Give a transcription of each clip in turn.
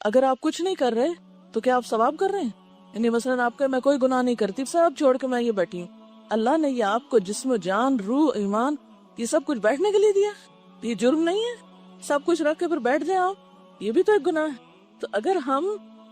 اگر آپ کچھ نہیں کر رہے تو کیا آپ ثواب کر رہے ہیں؟ یعنی مثلاً آپ کا میں کوئی گناہ نہیں کرتی، سب چھوڑ کے میں یہ بیٹھی ہوں، اللہ نے یہ آپ کو جسم و جان، روح، ایمان، یہ سب کچھ بیٹھنے کے لیے دیا، یہ جرم نہیں ہے؟ سب کچھ رکھ کے پھر بیٹھ جائیں آپ، یہ بھی تو ایک گناہ ہے۔ تو اگر ہم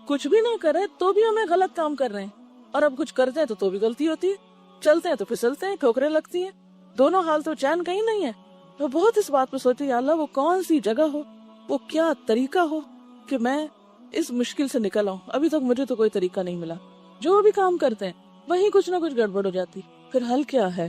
کچھ بھی نہ کریں تو بھی ہمیں غلط کام کر رہے ہیں، اور اب کچھ کرتے ہیں تو بھی غلطی ہوتی ہے، چلتے ہیں تو پھسلتے ہیں، ٹھوکریں لگتی ہیں، دونوں حال تو چین کہیں نہیں ہے۔ میں بہت اس بات پہ سوچتی ہوں، یا اللہ وہ کون سی جگہ ہو، وہ کیا طریقہ ہو کہ میں اس مشکل سے نکل آؤں۔ ابھی تک مجھے تو کوئی طریقہ نہیں ملا، جو بھی کام کرتے ہیں وہیں کچھ نہ کچھ گڑبڑ ہو جاتی۔ پھر حل کیا ہے؟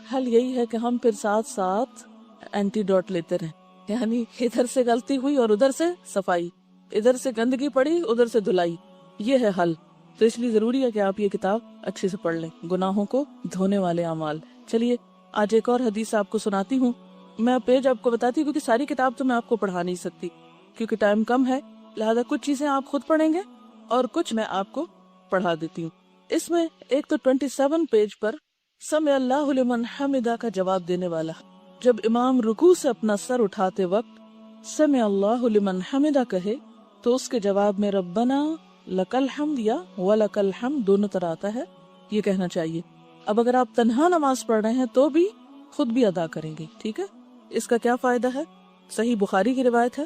حل یہی ہے کہ ہم پھر ساتھ ساتھ اینٹی ڈوٹ لیتے رہیں، یعنی ادھر سے غلطی ہوئی اور ادھر سے صفائی، ادھر سے گندگی پڑی ادھر سے دھلائی، یہ ہے حل۔ تو اس لیے ضروری ہے کہ آپ یہ کتاب اچھے سے پڑھ لیں، گناہوں کو دھونے والے اعمال۔ چلیے آج ایک اور حدیث آپ کو سناتی ہوں۔ میں پیج آپ کو بتاتی ہوں کیونکہ ساری کتاب تو میں آپ کو پڑھا نہیں سکتی کیونکہ ٹائم کم ہے، لہذا کچھ چیزیں آپ خود پڑھیں گے اور کچھ میں آپ کو پڑھا دیتی ہوں۔ اس میں ایک تو 27 پیج پر سمع اللہ لمن حمدہ کا جواب دینے والا، جب امام رکوع سے اپنا سر اٹھاتے وقت سمع اللہ لمن حمدہ کہے تو اس کے جواب میں ربنا لک الحمد یا ولک الحمد دونوں طرح آتا ہے، یہ کہنا چاہیے۔ اب اگر آپ تنہا نماز پڑھ رہے ہیں تو بھی خود بھی ادا کریں گے، ٹھیک ہے؟ اس کا کیا فائدہ ہے؟ صحیح بخاری کی روایت ہے۔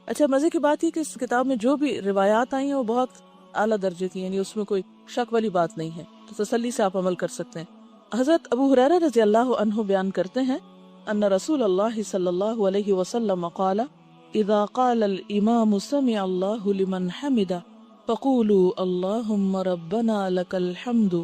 اچھا مزے کی بات یہ کہ اس کتاب میں جو بھی روایات آئی ہیں وہ بہت اعلیٰ درجے کی، یعنی اس میں کوئی شک والی بات نہیں ہے، تو تسلی سے آپ عمل کر سکتے ہیں۔ حضرت ابو ہریرہ رضی اللہ عنہ بیان کرتے ہیں ان رسول اللہ صلی اللہ علیہ وسلم قال اذا قال الامام سمع اللہ لمن حمدہ فقولوا اللہم ربنا لک الحمد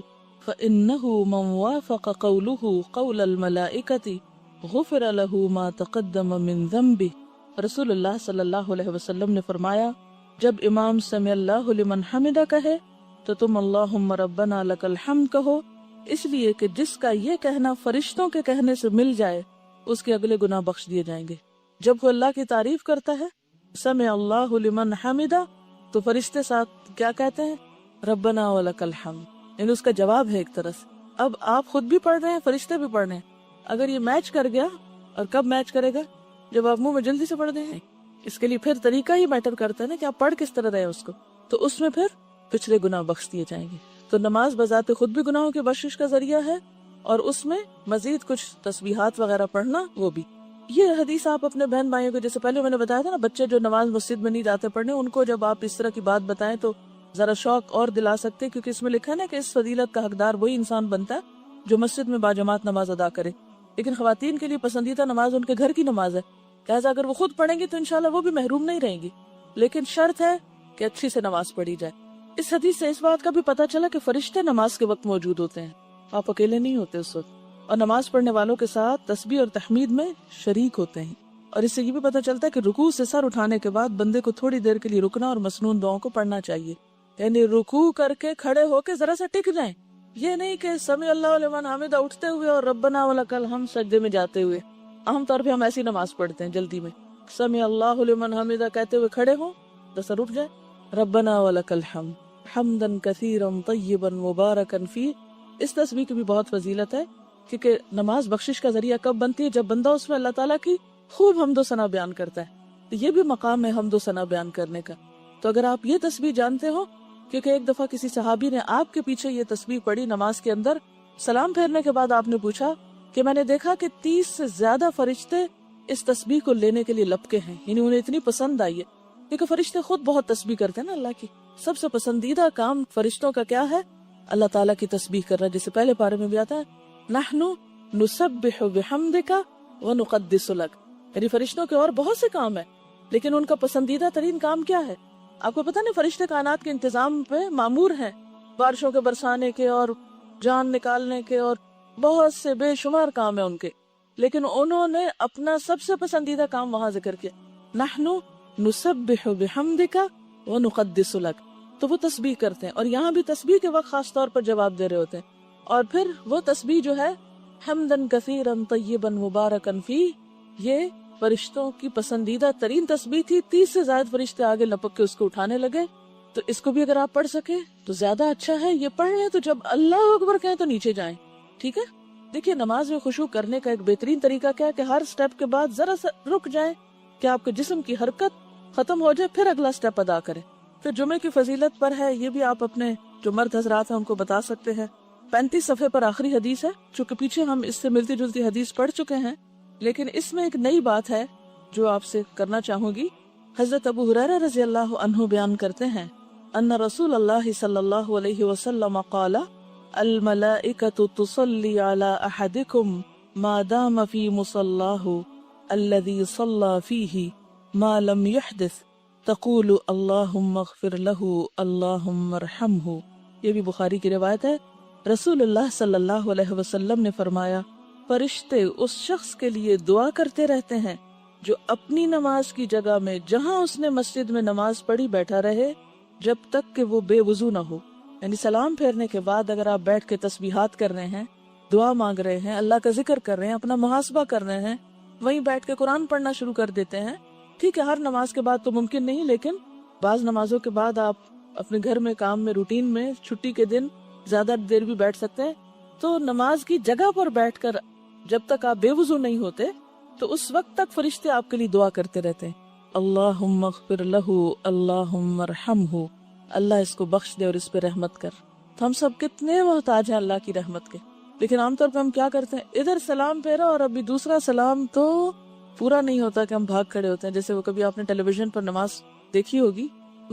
فإنه من وافق قوله قول الملائکة غفر له ما تقدم من ذنبه۔ رسول اللہ صلی اللہ علیہ وسلم نے فرمایا جب امام سمع اللہ لمن حمدہ کہے تو تم اللہم ربنا لک الحمد کہو، اس لیے کہ جس کا یہ کہنا فرشتوں کے کہنے سے مل جائے اس کے اگلے گناہ بخش دیے جائیں گے۔ جب وہ اللہ کی تعریف کرتا ہے سمع اللہ لمن حمدہ تو فرشتے ساتھ کیا کہتے ہیں؟ ربنا ولک الحمد، یعنی اس کا جواب ہے ایک طرح سے۔ اب آپ خود بھی پڑھ رہے ہیں، فرشتے بھی پڑھ رہے ہیں، اگر یہ میچ کر گیا، اور کب میچ کرے گا؟ جب آپ منہ میں جلدی سے پڑھ دیں گے۔ اس کے لیے پھر طریقہ ہی میٹر کرتا ہے نا کہ آپ پڑھ کس طرح رہے اس کو، تو اس میں پھر پچھلے گناہ بخش دیے جائیں گے۔ تو نماز بذات خود بھی گناہوں کی بخشش کا ذریعہ ہے، اور اس میں مزید کچھ تسبیحات وغیرہ پڑھنا وہ بھی۔ یہ حدیث آپ اپنے بہن بھائیوں کو، جیسے پہلے میں نے بتایا تھا نا، بچے جو نماز مسجد میں نہیں جاتے پڑھنے، ان کو جب آپ اس طرح کی بات بتائیں تو ذرا شوق اور دلا سکتے ہیں، کیونکہ اس میں لکھا ہے نا کہ اس فضیلت کا حقدار وہی انسان بنتا ہے جو مسجد میں باجماعت نماز ادا کرے۔ لیکن خواتین کے لیے پسندیدہ نماز ان کے گھر کی نماز ہے، لہٰذا اگر وہ خود پڑھیں گی تو انشاءاللہ وہ بھی محروم نہیں رہیں گی، لیکن شرط ہے کہ اچھی سے نماز پڑھی جائے۔ اس حدیث سے اس بات کا بھی پتہ چلا کہ فرشتے نماز کے وقت موجود ہوتے ہیں، آپ اکیلے نہیں ہوتے اس وقت، اور نماز پڑھنے والوں کے ساتھ تسبیح اور تحمید میں شریک ہوتے ہیں۔ اور اس سے یہ بھی پتہ چلتا ہے کہ رکوع سے سر اٹھانے کے بعد بندے کو تھوڑی دیر کے لیے رکنا اور مسنون دعاؤں کو پڑھنا چاہیے، یعنی رکوع کر کے کھڑے ہو کے ذرا سا ٹک جائیں، یہ نہیں کہ سمع اللہ لمن حمدہ اٹھتے ہوئے اور ربنا ولک الحمد سجدے میں جاتے ہوئے۔ عام طور پہ ہم ایسی نماز پڑھتے ہیں جلدی میں، سمع اللہ لمن حمدہ کہتے ہوئے کھڑے ہوں تو سر اٹھ جائے، ربنا ولک الحمد حمدا کثیرا طیبا مبارکا فیہ۔ اس تسبیح کی بھی بہت فضیلت ہے، کیونکہ نماز بخشش کا ذریعہ کب بنتی ہے؟ جب بندہ اس میں اللہ تعالیٰ کی خوب حمد و ثنا بیان کرتا ہے، تو یہ بھی مقام ہے حمد و ثنا بیان کرنے کا۔ تو اگر آپ یہ تسبیح جانتے ہو، کیونکہ ایک دفعہ کسی صحابی نے آپ کے پیچھے یہ تسبیح پڑھی نماز کے اندر، سلام پھیرنے کے بعد آپ نے پوچھا کہ میں نے دیکھا کہ 30 سے زیادہ فرشتے اس تسبیح کو لینے کے لیے لپکے ہیں، یعنی انہیں اتنی پسند آئی ہے، کیونکہ فرشتے خود بہت تسبیح کرتے ہیں نا اللہ کی۔ سب سے پسندیدہ کام فرشتوں کا کیا ہے؟ اللہ تعالیٰ کی تسبیح کرنا، جسے پہلے پارے میں بھی آتا ہے نحن نسبح بحمدک ونقدس لک، یعنی فرشتوں کے اور بہت سے کام ہیں، لیکن ان کا پسندیدہ ترین کام کیا ہے؟ آپ کو پتہ نہیں، فرشتے کائنات کے انتظام پہ مامور ہیں، بارشوں کے برسانے کے اور جان نکالنے کے اور بہت سے بے شمار کام ہیں ان کے، لیکن انہوں نے اپنا سب سے پسندیدہ کام وہاں ذکر کیا، نحن نسبح بحمدک ونقدس لک، تو وہ تسبیح کرتے ہیں، اور یہاں بھی تسبیح کے وقت خاص طور پر جواب دے رہے ہوتے ہیں۔ اور پھر وہ تسبیح جو ہے حمدن کثیرا طیبا مبارکا فیہ، یہ فرشتوں کی پسندیدہ ترین تسبیح تھی۔ 30 سے زائد فرشتے آگے لپک کے اس کو اٹھانے لگے، تو اس کو بھی اگر آپ پڑھ سکے تو زیادہ اچھا ہے۔ یہ پڑھ رہے ہیں تو جب اللہ اکبر کہیں تو نیچے جائیں، ٹھیک ہے؟ دیکھیے نماز میں خشوع کرنے کا ایک بہترین طریقہ کیا ہے کہ ہر سٹیپ کے بعد ذرا سا رک جائیں کہ آپ کے جسم کی حرکت ختم ہو جائے، پھر اگلا سٹیپ ادا کریں۔ پھر جمعے کی فضیلت پر ہے، یہ بھی آپ اپنے جو مرد حضرات ہیں ان کو بتا سکتے ہیں۔ 35 صفحے پر آخری حدیث ہے، چونکہ پیچھے ہم اس سے ملتی جلتی حدیث پڑھ چکے ہیں، لیکن اس میں ایک نئی بات ہے جو آپ سے کرنا چاہوں گی۔ حضرت ابو ہریرہ رضی اللہ عنہ بیان کرتے ہیں ان رسول اللہ صلی اللہ علیہ وسلم قال الملائکۃ تصلی علی احدکم ما دام فی مصلاہ الذی صلی فیہ ما لم یحدث تقول اللہم اغفر لہ اللہم ارحمہ۔ یہ بھی بخاری کی روایت ہے۔ رسول اللہ صلی اللہ علیہ وسلم نے فرمایا، فرشتے اس شخص کے لیے دعا کرتے رہتے ہیں جو اپنی نماز کی جگہ میں جہاں اس نے مسجد میں نماز پڑھی بیٹھا رہے جب تک کہ وہ بے وضو نہ ہو۔ یعنی سلام پھیرنے کے بعد اگر آپ بیٹھ کے تسبیحات کر رہے ہیں، دعا مانگ رہے ہیں، اللہ کا ذکر کر رہے ہیں، اپنا محاسبہ کر رہے ہیں، وہیں بیٹھ کے قرآن پڑھنا شروع کر دیتے ہیں۔ ٹھیک ہے، ہر نماز کے بعد تو ممکن نہیں، لیکن بعض نمازوں کے بعد آپ اپنے گھر میں، کام میں، روٹین میں، چھٹی کے دن زیادہ دیر بھی بیٹھ سکتے ہیں۔ تو نماز کی جگہ پر بیٹھ کر جب تک آپ بے وضو نہیں ہوتے تو اس وقت تک فرشتے آپ کے لیے دعا کرتے رہتے ہیں، اللہم اغفر لہ اللہم ارحمہ، اللہ اس کو بخش دے اور اس پہ رحمت کر۔ تو ہم سب کتنے محتاج ہیں اللہ کی رحمت کے، لیکن عام طور پہ ہم کیا کرتے ہیں، ادھر سلام پھیرا اور ابھی دوسرا سلام تو پورا نہیں ہوتا کہ ہم بھاگ کھڑے ہوتے ہیں۔ جیسے وہ کبھی آپ نے ٹیلی ویژن پر نماز دیکھی ہوگی،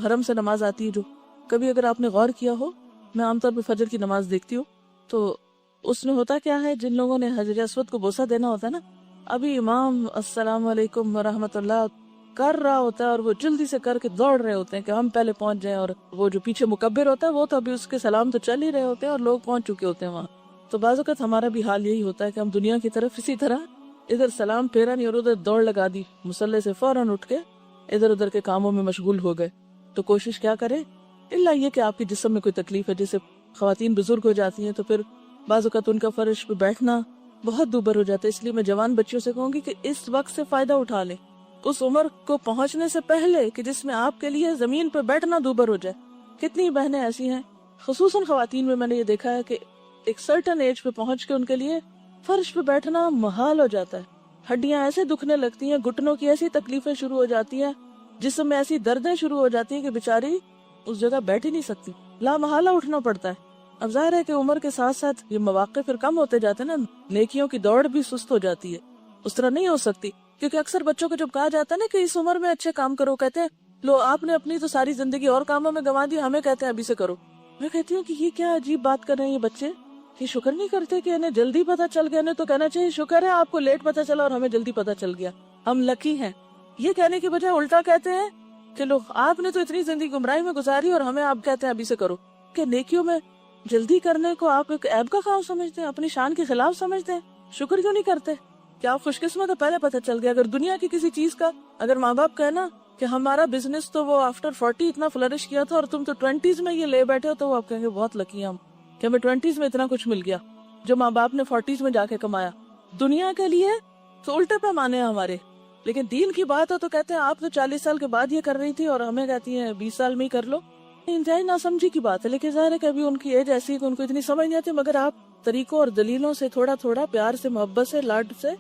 حرم سے نماز آتی ہے جو، کبھی اگر آپ نے غور کیا ہو، میں عام طور پہ فجر کی نماز دیکھتی ہوں تو اس میں ہوتا کیا ہے، جن لوگوں نے حجر اسود کو بوسہ دینا ہوتا ہے نا، ابھی امام السلام علیکم ورحمۃ اللہ کر رہا ہوتا ہے اور وہ جلدی سے کر کے دوڑ رہے ہوتے ہیں کہ ہم پہلے پہنچ جائیں، اور وہ جو پیچھے مکبر ہوتا ہے وہ تو ابھی اس کے سلام تو چل ہی رہے ہوتے ہیں اور لوگ پہنچ چکے ہوتے ہیں وہاں۔ تو بعض اوقات ہمارا بھی حال یہی ہوتا ہے کہ ہم دنیا کی طرف اسی طرح ادھر سلام پھیرا نہیں اور ادھر دوڑ لگا دی، مصلی سے فوراً اٹھ کے ادھر ادھر کے کاموں میں مشغول ہو گئے۔ تو کوشش کیا کریں، اللہ یہ کہ آپ کے جسم میں کوئی تکلیف ہے، جیسے خواتین بزرگ ہو جاتی ہیں تو پھر بعض اوقات ان کا فرش پہ بیٹھنا بہت دوبر ہو جاتا ہے، اس لیے میں جوان بچیوں سے کہوں گی کہ اس وقت سے فائدہ اٹھا لیں، اس عمر کو پہنچنے سے پہلے کہ جس میں آپ کے لیے زمین پہ بیٹھنا دوبر ہو جائے۔ کتنی بہنیں ایسی ہیں، خصوصاً خواتین میں نے یہ دیکھا ہے کہ ایک سرٹن ایج پہ پہنچ کے ان کے لیے فرش پہ بیٹھنا محال ہو جاتا ہے، ہڈیاں ایسے دکھنے لگتی ہیں، گھٹنوں کی ایسی تکلیفیں شروع ہو جاتی ہیں، جسم میں ایسی دردیں شروع ہو جاتی ہیں کہ بیچاری اس جگہ بیٹھ ہی نہیں سکتی، لا محالہ اٹھنا پڑتا ہے۔ اب ظاہر ہے کہ عمر کے ساتھ ساتھ یہ مواقع پھر کم ہوتے جاتے ہیں نا، نیکیوں کی دوڑ بھی سست ہو جاتی ہے، اس طرح نہیں ہو سکتی۔ کیونکہ اکثر بچوں کو جب کہا جاتا ہے نا کہ اس عمر میں اچھے کام کرو، کہتے ہیں لو آپ نے اپنی تو ساری زندگی اور کاموں میں گنوا دی، ہمیں کہتے ہیں ابھی سے کرو۔ میں کہتی ہوں کہ یہ کیا عجیب بات کر رہے ہیں یہ بچے، یہ شکر نہیں کرتے کہ انہیں جلدی پتا چل گیا، انہیں تو کہنا چاہیے شکر ہے آپ کو لیٹ پتا چلا اور ہمیں جلدی پتا چل گیا، ہم لکی ہیں۔ یہ کہنے کی بجائے الٹا کہتے ہیں کہ لو آپ نے تو اتنی زندگی گمراہی میں گزاری اور ہمیں آپ کہتے ہیں ابھی سے کرو۔ کہ نیکیوں میں جلدی کرنے کو آپ ایک عیب کا کام سمجھتے ہیں، اپنی شان کے خلاف سمجھتے ہیں، شکر کیوں نہیں کرتے؟ کیا آپ خوش قسمت ہے پہلے پتہ چل گیا؟ اگر دنیا کی کسی چیز کا اگر ماں باپ کہنا کہ ہمارا بزنس تو وہ آفٹر 40 اتنا فلرش کیا تھا اور تم تو 20s میں یہ لے بیٹھے ہو، تو وہ آپ کہیں گے بہت لکی ہیں ہم کہ ہمیں 20s میں اتنا کچھ مل گیا جو ماں باپ نے 40s میں جا کے کمایا۔ دنیا کے لیے تو الٹے پیمانے ہیں ہمارے، لیکن دین کی بات ہو تو کہتے ہیں آپ تو 40 سال کے بعد یہ کر رہی تھی اور ہمیں کہتی ہیں 20 سال میں ہی کر لو۔ انتہائی ناسمجھی کی بات ہے، لیکن ظاہر ہے کہ ابھی ان کی ایج ایسی ہے کہ ان کو اتنی سمجھ نہیں آتی، مگر آپ طریقوں اور دلیلوں سے تھوڑا تھوڑا پیار سے، محبت سے، لاڈ سے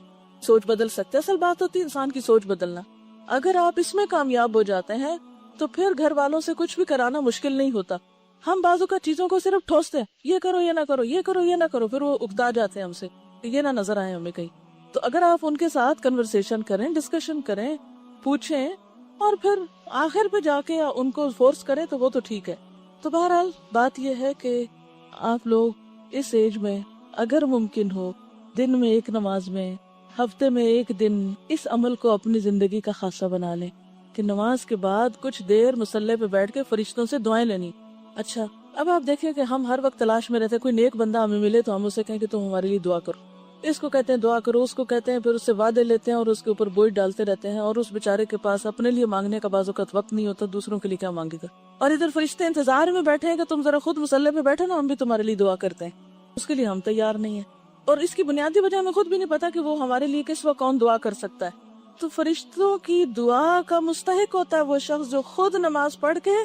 سوچ بدل سکتے ہیں۔ اصل بات ہوتی ہے انسان کی سوچ بدلنا۔ اگر آپ اس میں کامیاب ہو جاتے ہیں تو پھر گھر والوں سے کچھ بھی کرانا مشکل نہیں ہوتا۔ ہم بازو کا چیزوں کو صرف ٹھوستے ہیں، یہ کرو یہ نہ کرو، یہ کرو یہ نہ کرو، پھر وہ اکتا جاتے ہیں ہم سے کہ یہ نہ نظر آئے ہمیں کہیں۔ تو اگر آپ ان کے ساتھ کنورسیشن کریں، ڈسکشن کریں، پوچھیں اور پھر آخر پہ جا کے ان کو فورس کریں تو وہ تو ٹھیک ہے۔ تو بہرحال بات یہ ہے کہ آپ لوگ اس ایج میں اگر ممکن ہو دن میں ایک نماز میں، ہفتے میں ایک دن اس عمل کو اپنی زندگی کا خاصہ بنا لیں کہ نماز کے بعد کچھ دیر مصلی پہ بیٹھ کے فرشتوں سے دعائیں لینی۔ اچھا اب آپ دیکھیں کہ ہم ہر وقت تلاش میں رہتے ہیں، کوئی نیک بندہ ہمیں ملے تو ہم اسے کہیں کہ تم ہمارے لیے دعا کرو، اس کو کہتے ہیں دعا کرو، اس کو کہتے ہیں، پھر اس سے وعدے لیتے ہیں اور اس کے اوپر بوجھ ڈالتے رہتے ہیں، اور اس بیچارے کے پاس اپنے لیے مانگنے کا بعض اوقات وقت نہیں ہوتا، دوسروں کے لیے کیا مانگے گا۔ اور ادھر فرشتے انتظار میں بیٹھے ہیں کہ تم ذرا خود مصلی پہ بیٹھو نا، ہم بھی تمہارے لیے دعا کرتے ہیں، اس کے لیے ہم تیار نہیں ہیں۔ اور اس کی بنیادی وجہ ہمیں خود بھی نہیں پتا کہ وہ ہمارے لیے کس وقت کون دعا کر سکتا ہے۔ تو فرشتوں کی دعا کا مستحق ہوتا ہے وہ شخص جو خود نماز پڑھ کے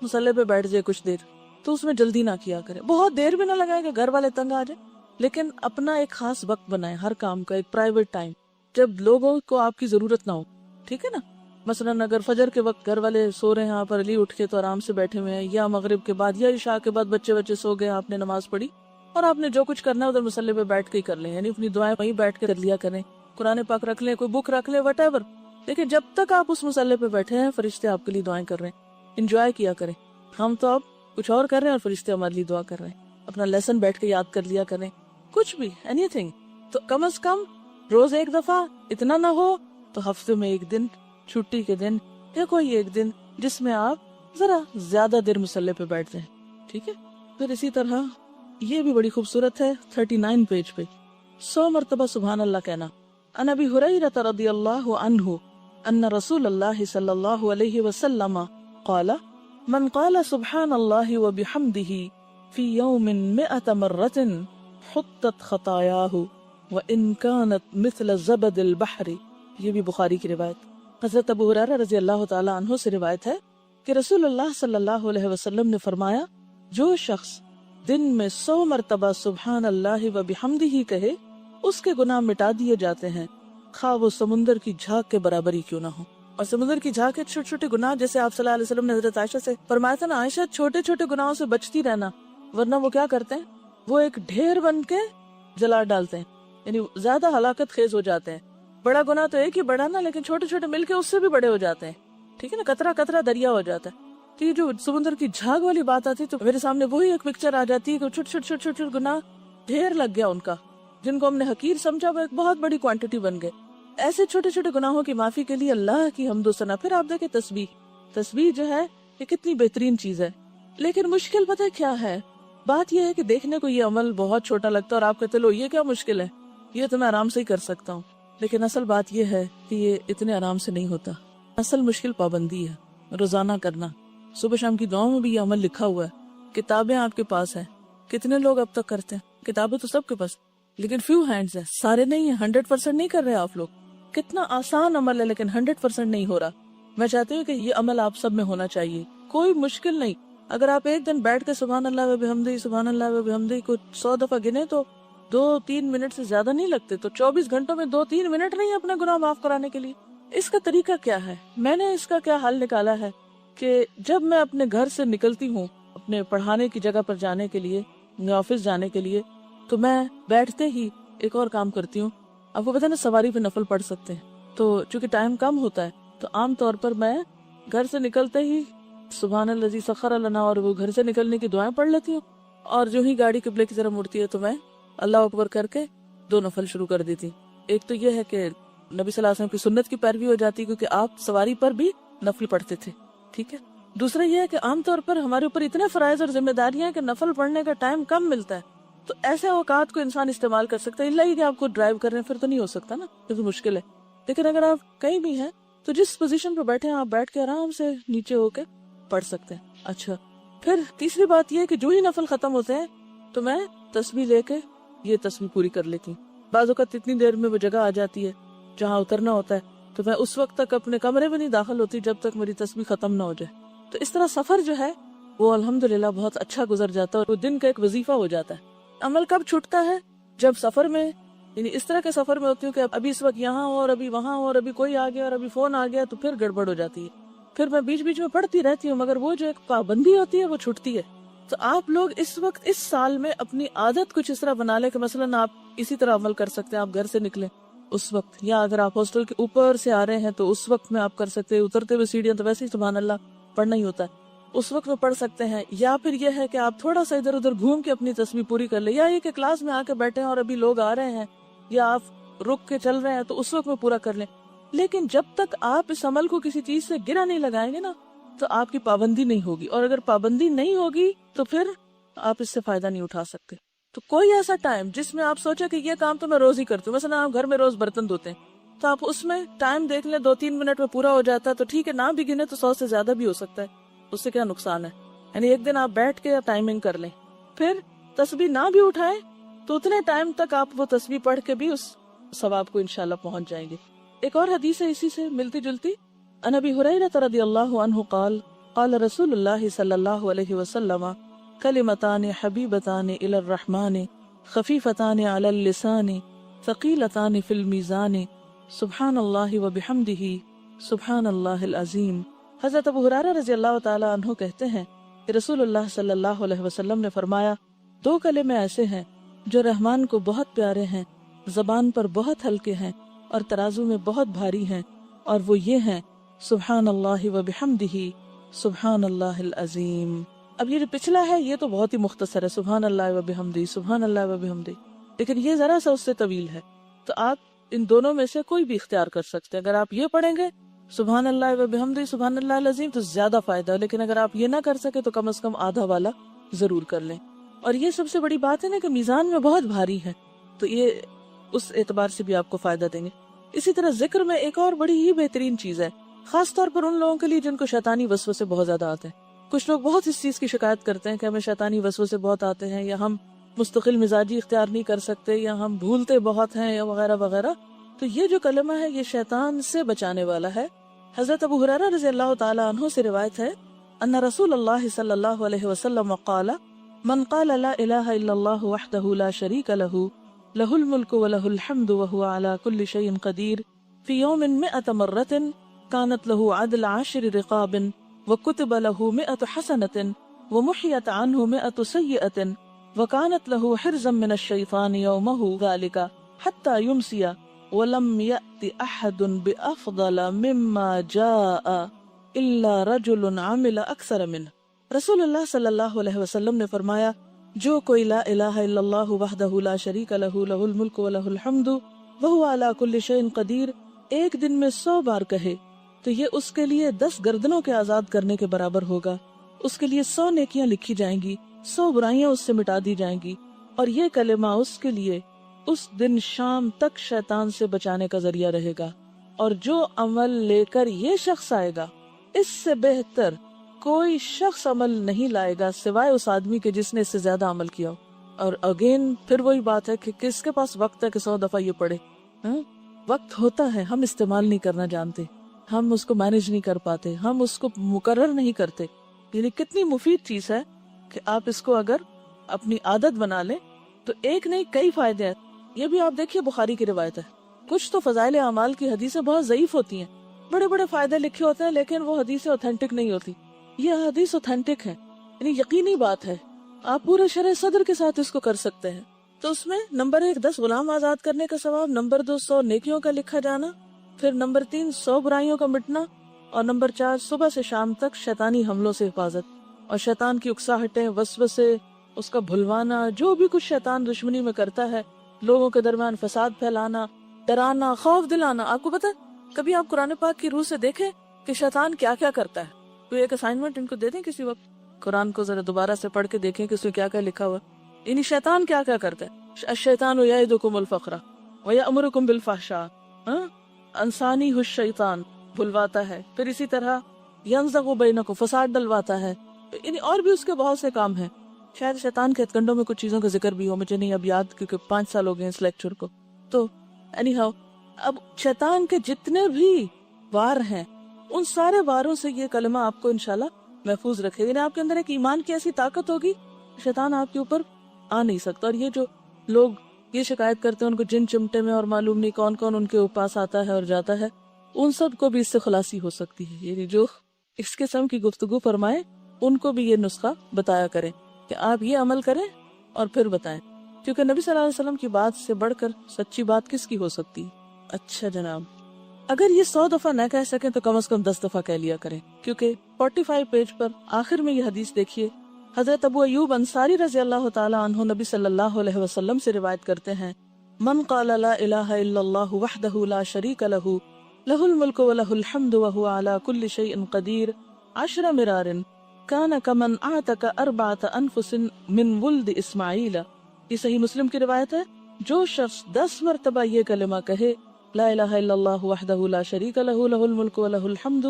مصلی پہ بیٹھ جائے کچھ دیر، تو اس میں جلدی نہ کیا کرے، بہت دیر بھی نہ لگائے کہ گھر والے تنگ آ جائے، لیکن اپنا ایک خاص وقت بنائے ہر کام کا، ایک پرائیویٹ ٹائم جب لوگوں کو آپ کی ضرورت نہ ہو، ٹھیک ہے نا؟ مثلاً اگر فجر کے وقت گھر والے سو رہے ہیں، آپ ارلی اٹھ کے تو آرام سے بیٹھے ہوئے ہیں، یا مغرب کے بعد یا عشاء کے بعد بچے سو گئے، آپ نے نماز پڑھی اور آپ نے جو کچھ کرنا ہے ادھر مصلی پہ بیٹھ کے ہی کر لیں، یعنی اپنی دعائیں وہیں بیٹھ کے کر لیا کریں، قرآن پاک رکھ لیں، کوئی بک رکھ لیں، وٹ ایور. لیکن جب تک آپ اس مصلی پہ بیٹھے ہیں فرشتے آپ کے لیے دعائیں کر رہے ہیں، انجوائے کیا کریں. ہم تو اب کچھ اور کر رہے ہیں اور فرشتے ہمارے لیے دعا کر رہے ہیں. اپنا لیسن بیٹھ کے یاد کر لیا کریں، کچھ بھی اینی تھنگ. تو کم از کم روز ایک دفعہ، اتنا نہ ہو تو ہفتے میں ایک دن، چھٹی کے دن یا کوئی ایک دن جس میں آپ ذرا زیادہ دیر مصلی پہ بیٹھتے ہیں. ٹھیک ہے. پھر اسی طرح یہ بھی بڑی خوبصورت ہے 39 پیج پہ 100 مرتبہ سبحان اللہ کہنا. عن ابی ہریرہ رضی اللہ عنہ ان رسول اللہ صلی اللہ علیہ وسلم قال من قال سبحان اللہ وبحمدہ فی یوم 100 مرۃ حطت خطایاہ وان کانت مثل زبد البحر. یہ بھی بخاری کی روایت. حضرت ابو ہریرہ رضی اللہ تعالی عنہ سے روایت ہے کہ رسول اللہ صلی اللہ علیہ وسلم نے فرمایا، جو شخص دن میں 100 مرتبہ سبحان اللہ و بحمدہ کہے اس کے گناہ مٹا دیے جاتے ہیں، خواہ وہ سمندر کی جھاگ کے برابر ہی کیوں نہ ہو. اور سمندر کی جھاگ کے چھوٹے چھوٹے گناہ، جیسے آپ صلی اللہ علیہ وسلم نے حضرت عائشہ سے فرمایا تھا نا، عائشہ چھوٹے چھوٹے گناہوں سے بچتی رہنا، ورنہ وہ کیا کرتے ہیں، وہ ایک ڈھیر بن کے جلا ڈالتے ہیں، یعنی زیادہ ہلاکت خیز ہو جاتے ہیں. بڑا گناہ تو ایک ہی بڑا نا، لیکن چھوٹے چھوٹے مل کے اس سے بھی بڑے ہو جاتے ہیں. ٹھیک ہے نا، قطرہ قطرہ دریا ہو جاتا ہے. تو یہ جو سمندر کی جھاگ والی بات آتی تو میرے سامنے وہی ایک پکچر آ جاتی ہے کہ چھوٹے چھوٹے چھوٹے چھوٹے گناہ ڈھیر لگ گیا ان کا، جن کو ہم نے حقیر سمجھا وہ ایک بہت بڑی کوانٹٹی بن گئے. ایسے چھوٹے چھوٹے گناہوں کی معافی کے لیے اللہ کی حمد و ثنا. پھر آپ دیکھیں تسبیح جو ہے یہ کتنی بہترین چیز ہے. لیکن مشکل پتہ کیا ہے، بات یہ ہے کہ دیکھنے کو یہ عمل بہت چھوٹا لگتا ہے اور آپ کہتے لو یہ کیا مشکل ہے، یہ تو میں آرام سے ہی کر سکتا ہوں. لیکن اصل بات یہ ہے کہ یہ اتنے آرام سے نہیں ہوتا. اصل مشکل پابندی ہے، روزانہ کرنا. صبح شام کی دعاؤں میں بھی یہ عمل لکھا ہوا ہے. کتابیں آپ کے پاس ہیں، کتنے لوگ اب تک کرتے ہیں؟ کتابیں تو سب کے پاس، لیکن فیو ہینڈز ہیں، سارے نہیں ہیں. 100% نہیں کر رہے آپ لوگ. کتنا آسان عمل ہے لیکن 100% نہیں ہو رہا. میں چاہتی ہوں کہ یہ عمل آپ سب میں ہونا چاہیے، کوئی مشکل نہیں. اگر آپ ایک دن بیٹھ کے سبحان اللہ و بحمدہ سبحان اللہ و بحمدہ کو 100 دفعہ گنے تو 2-3 منٹ سے زیادہ نہیں لگتے. تو 24 گھنٹوں میں 2-3 منٹ نہیں اپنے گناہ معاف کرانے کے لیے. اس کا طریقہ کیا ہے؟ میں نے اس کا کیا حل نکالا ہے کہ جب میں اپنے گھر سے نکلتی ہوں اپنے پڑھانے کی جگہ پر جانے کے لیے، آفس جانے کے لیے، تو میں بیٹھتے ہی ایک اور کام کرتی ہوں. آپ کو پتہ نا سواری پہ نفل پڑھ سکتے ہیں، تو چونکہ ٹائم کم ہوتا ہے تو عام طور پر میں گھر سے نکلتے ہی سبحان الذی سخر لنا اور وہ گھر سے نکلنے کی دعائیں پڑھ لیتی ہوں، اور جو ہی گاڑی قبلے کی طرف مڑتی ہے تو میں اللہ اکبر کر کے 2 نفل شروع کر دیتی. ایک تو یہ ہے کہ نبی صلی اللہ علیہ وسلم کی سنت کی پیروی ہو جاتی کیونکہ آپ سواری پر بھی نفل پڑھتے تھے. ٹھیک ہے. دوسرا یہ ہے کہ عام طور پر ہمارے اوپر اتنے فرائض اور ذمہ داریاں ہیں کہ نفل پڑھنے کا ٹائم کم ملتا ہے. تو ایسے اوقات کو انسان استعمال کر سکتا ہے. اللہ ہی کہ آپ کو ڈرائیو کر رہے ہیں پھر تو نہیں ہو سکتا نا، پھر تو مشکل ہے. لیکن اگر آپ کہیں بھی ہیں تو جس پوزیشن پہ بیٹھے ہیں آپ بیٹھ کے آرام سے نیچے ہو کے پڑھ سکتے ہیں. اچھا، پھر تیسری بات یہ ہے کہ جو ہی نفل ختم ہوتے ہیں تو میں تسبیح لے کے یہ تسبیح پوری کر لیتی ہوں. بعض اوقات اتنی دیر میں وہ جگہ آ جاتی ہے جہاں اترنا ہوتا ہے تو میں اس وقت تک اپنے کمرے میں نہیں داخل ہوتی جب تک میری تسبیح ختم نہ ہو جائے. تو اس طرح سفر جو ہے وہ الحمدللہ بہت اچھا گزر جاتا ہے اور وہ دن کا ایک وظیفہ ہو جاتا ہے. عمل کب چھوٹتا ہے؟ جب سفر میں، یعنی اس طرح کے سفر میں ہوتی ہوں کہ ابھی اس وقت یہاں ہو اور ابھی وہاں ہو اور ابھی کوئی آ گیا اور ابھی فون آ گیا تو پھر گڑبڑ ہو جاتی ہے. پھر میں بیچ بیچ میں پڑھتی رہتی ہوں مگر وہ جو ایک پابندی ہوتی ہے وہ چھوٹتی ہے. تو آپ لوگ اس وقت اس سال میں اپنی عادت کچھ اس طرح بنا لیں کہ مثلاً آپ اسی طرح عمل کر سکتے ہیں. آپ گھر سے نکلیں اس وقت، یا اگر آپ ہاسٹل کے اوپر سے آ رہے ہیں تو اس وقت میں آپ کر سکتے ہیں. اترتے ہوئے سیڑھیاں تو ویسے ہی سبحان اللہ پڑھنا ہی ہوتا ہے، اس وقت میں پڑھ سکتے ہیں. یا پھر یہ ہے کہ آپ تھوڑا سا ادھر ادھر گھوم کے اپنی تسبیح پوری کر لیں. یا یہ کہ کلاس میں آ کے بیٹھے ہیں اور ابھی لوگ آ رہے ہیں یا آپ رک کے چل رہے ہیں تو اس وقت میں پورا کر لیں. لیکن جب تک آپ اس عمل کو کسی چیز سے گرا نہیں لگائیں گے نا تو آپ کی پابندی نہیں ہوگی، اور اگر پابندی نہیں ہوگی تو پھر آپ اس سے فائدہ نہیں اٹھا سکتے. تو کوئی ایسا ٹائم جس میں آپ سوچیں کہ یہ کام تو میں روز ہی کرتی ہوں، مثلا آپ گھر میں روز برتن دھوتے ہیں تو آپ اس میں ٹائم دیکھ لیں 2-3 منٹ میں پورا ہو جاتا ہے تو ٹھیک ہے، نہ بھی گنے تو 100 سے زیادہ بھی ہو سکتا ہے، اس سے کیا نقصان ہے. یعنی ایک دن آپ بیٹھ کے ٹائمنگ کر لیں، پھر تسبیح نہ بھی اٹھائیں تو اتنے ٹائم تک آپ وہ تسبیح پڑھ کے بھی اس ثواب کو انشاءاللہ پہنچ جائیں گے. ایک اور حدیث ہے اسی سے ملتی جلتی. عن ابی ہریرہ رضی اللہ عنہ قال قال رسول اللہ صلی اللہ علیہ وسلم کلمتان حبیبتان الی الرحمن خفیفتان علی اللسان ثقیلتان فی المیزان سبحان اللہ وبحمدہ سبحان اللہ العظیم۔ حضرت ابو ہریرہ رضی اللہ تعالیٰ عنہ کہتے ہیں کہ رسول اللہ صلی اللہ علیہ وسلم نے فرمایا، دو کلمے ایسے ہیں جو رحمان کو بہت پیارے ہیں، زبان پر بہت ہلکے ہیں اور ترازو میں بہت بھاری ہیں، اور وہ یہ ہیں سبحان اللہ و بحمدہ سبحان اللہ العظیم۔ اب یہ جو پچھلا ہے یہ تو بہت ہی مختصر ہے، سبحان اللہ و بحمدہ سبحان اللہ و بحمدہ، لیکن یہ ذرا سا اس سے طویل ہے، تو آپ ان دونوں میں سے کوئی بھی اختیار کر سکتے ہیں۔ اگر آپ یہ پڑھیں گے سبحان اللہ و بحمدہ سبحان اللہ العظیم تو زیادہ فائدہ ہے، لیکن اگر آپ یہ نہ کر سکے تو کم از کم آدھا والا ضرور کر لیں۔ اور یہ سب سے بڑی بات ہے نا کہ میزان میں بہت بھاری ہے، تو یہ اس اعتبار سے بھی آپ کو فائدہ دیں گے۔ اسی طرح ذکر میں ایک اور بڑی ہی بہترین چیز ہے، خاص طور پر ان لوگوں کے لیے جن کو شیطانی وسوسے بہت زیادہ آتے ہیں۔ کچھ لوگ بہت اس چیز کی شکایت کرتے ہیں کہ ہمیں شیطانی وسوسے بہت آتے ہیں، یا ہم مستقل مزاجی اختیار نہیں کر سکتے، یا ہم بھولتے بہت ہیں، یا وغیرہ وغیرہ۔ تو یہ جو کلمہ ہے یہ شیطان سے بچانے والا ہے۔ حضرت ابو ہریرہ رضی اللہ تعالی عنہ سے روایت ہے ان رسول اللہ صلی اللہ علیہ وسلم قال من قال لا الہ الا اللہ وحدہ لا شریک لہ لہ الملک ولہ الحمد وہو علی کل شیء قدیر فی یوم 100 مرۃ کانت لہ عدل 10 رقاب وکتب لہ 100 حسنۃ ومحیت عنہ 100 سیئۃ وکانت لہ حرزا من الشیطان یومہ ذلک حتی یمسی وَلَمْ يَأْتِ أَحَدٌ بِأَفْضَلَ مِمَّا جَاءَ إِلَّا رَجُلٌ عَمِلَ أَكْثَرَ مِنْهُ۔ رسول اللہ صلی اللہ علیہ وسلم نے فرمایا، جو کوئی لا الہ الا اللہ وحدہ لا شریک لہ لہ الملک ولہ الحمد وہو علی کل شیء قدیر ایک دن میں 100 بار کہے تو یہ اس کے لیے 10 گردنوں کے آزاد کرنے کے برابر ہوگا، اس کے لیے 100 نیکیاں لکھی جائیں گی، 100 برائیاں اس سے مٹا دی جائیں گی، اور یہ کلمہ اس کے لیے اس دن شام تک شیطان سے بچانے کا ذریعہ رہے گا۔ اور جو عمل لے کر یہ شخص آئے گا اس سے بہتر کوئی شخص عمل نہیں لائے گا سوائے اس آدمی کے جس نے اس سے زیادہ عمل کیا ہو۔ اور اگین پھر وہی بات ہے کہ کس کے پاس وقت ہے کہ 100 دفعہ یہ پڑھے؟ وقت ہوتا ہے، ہم استعمال نہیں کرنا جانتے، ہم اس کو مینج نہیں کر پاتے، ہم اس کو مقرر نہیں کرتے۔ یعنی کتنی مفید چیز ہے کہ آپ اس کو اگر اپنی عادت بنا لیں تو ایک نہیں کئی فائدے ہیں۔ یہ بھی آپ دیکھیے بخاری کی روایت ہے، کچھ تو فضائل اعمال کی حدیثیں بہت ضعیف ہوتی ہیں، بڑے بڑے فائدے لکھے ہوتے ہیں لیکن وہ حدیثیں اوتھینٹک نہیں ہوتی۔ یہ حدیث اوتھینٹک ہے، یعنی یقینی بات ہے، آپ پورے شرح صدر کے ساتھ اس کو کر سکتے ہیں۔ تو اس میں نمبر 1 10 غلام آزاد کرنے کا ثواب، نمبر 2 100 نیکیوں کا لکھا جانا، پھر نمبر 3 100 برائیوں کا مٹنا، اور نمبر 4 صبح سے شام تک شیطانی حملوں سے حفاظت، اور شیطان کی اکساہٹیں، وسوسے، اس کا بھلوانا، جو بھی کچھ شیطان دشمنی میں کرتا ہے، لوگوں کے درمیان فساد پھیلانا، ڈرانا، خوف دلانا۔ آپ کو پتہ ہے کبھی آپ قرآن پاک کی روح سے دیکھیں کہ شیطان کیا کیا کرتا ہے؟ کوئی ایک اسائنمنٹ ان کو دے دیں کسی وقت، قرآن کو ذرا دوبارہ سے پڑھ کے دیکھیں کہ اس میں کیا کیا لکھا ہوا، یعنی شیطان کیا کیا کرتا ہے۔ الشیطان یعدکم الفقر ویأمرکم بالفحشاء، انسانی الشیطان بھلواتا ہے، پھر اسی طرح ینزغ بینکم فساد ڈلواتا ہے، یعنی اور بھی اس کے بہت سے کام ہیں۔ شاید شیطان کے ہتھ کنڈوں میں کچھ چیزوں کا ذکر بھی ہو، مجھے نہیں اب یاد کیونکہ 5 سال ہو گئے اس لیکچر کو۔ تو اینی ہاؤ اب شیطان کے جتنے بھی وار ہیں ان سارے واروں سے یہ کلمہ آپ کو انشاءاللہ محفوظ رکھے گا۔ یعنی آپ کے اندر ایک ایمان کی ایسی طاقت ہوگی شیطان آپ کے اوپر آ نہیں سکتا۔ اور یہ جو لوگ یہ شکایت کرتے ہیں ان کو جن چمٹے میں اور معلوم نہیں کون کون ان کے پاس آتا ہے اور جاتا ہے، ان سب کو بھی اس سے خلاصی ہو سکتی ہے۔ یعنی جو اس قسم کی گفتگو فرمائے ان کو بھی یہ نسخہ بتایا کریں کہ آپ یہ عمل کریں اور پھر بتائیں، کیونکہ نبی صلی اللہ علیہ وسلم کی بات سے بڑھ کر سچی بات کس کی ہو سکتی ہے؟ اچھا جناب، اگر یہ 100 دفعہ نہ کہہ سکیں تو کم از کم 10 دفعہ کہہ لیا کریں، کیونکہ 45 پیج پر آخر میں یہ حدیث دیکھیے، حضرت ابو ایوب انصاری رضی اللہ تعالی عنہ نبی صلی اللہ علیہ وسلم سے روایت کرتے ہیں، من قال لا الہ الا اللہ وحدہ لا شریک لہ لہ الملک ولہ الحمد وہو علی کل شیء قدیر 10 مرار کان کمن اعتق 4 انفس من ولد اسماعیل۔ یہ صحیح مسلم کی روایت ہے، جو شخص 10 مرتبہ یہ کلمہ کہے لا الہ الا اللہ وحدہ لا شریک لہ لہ الملک ولہ الحمد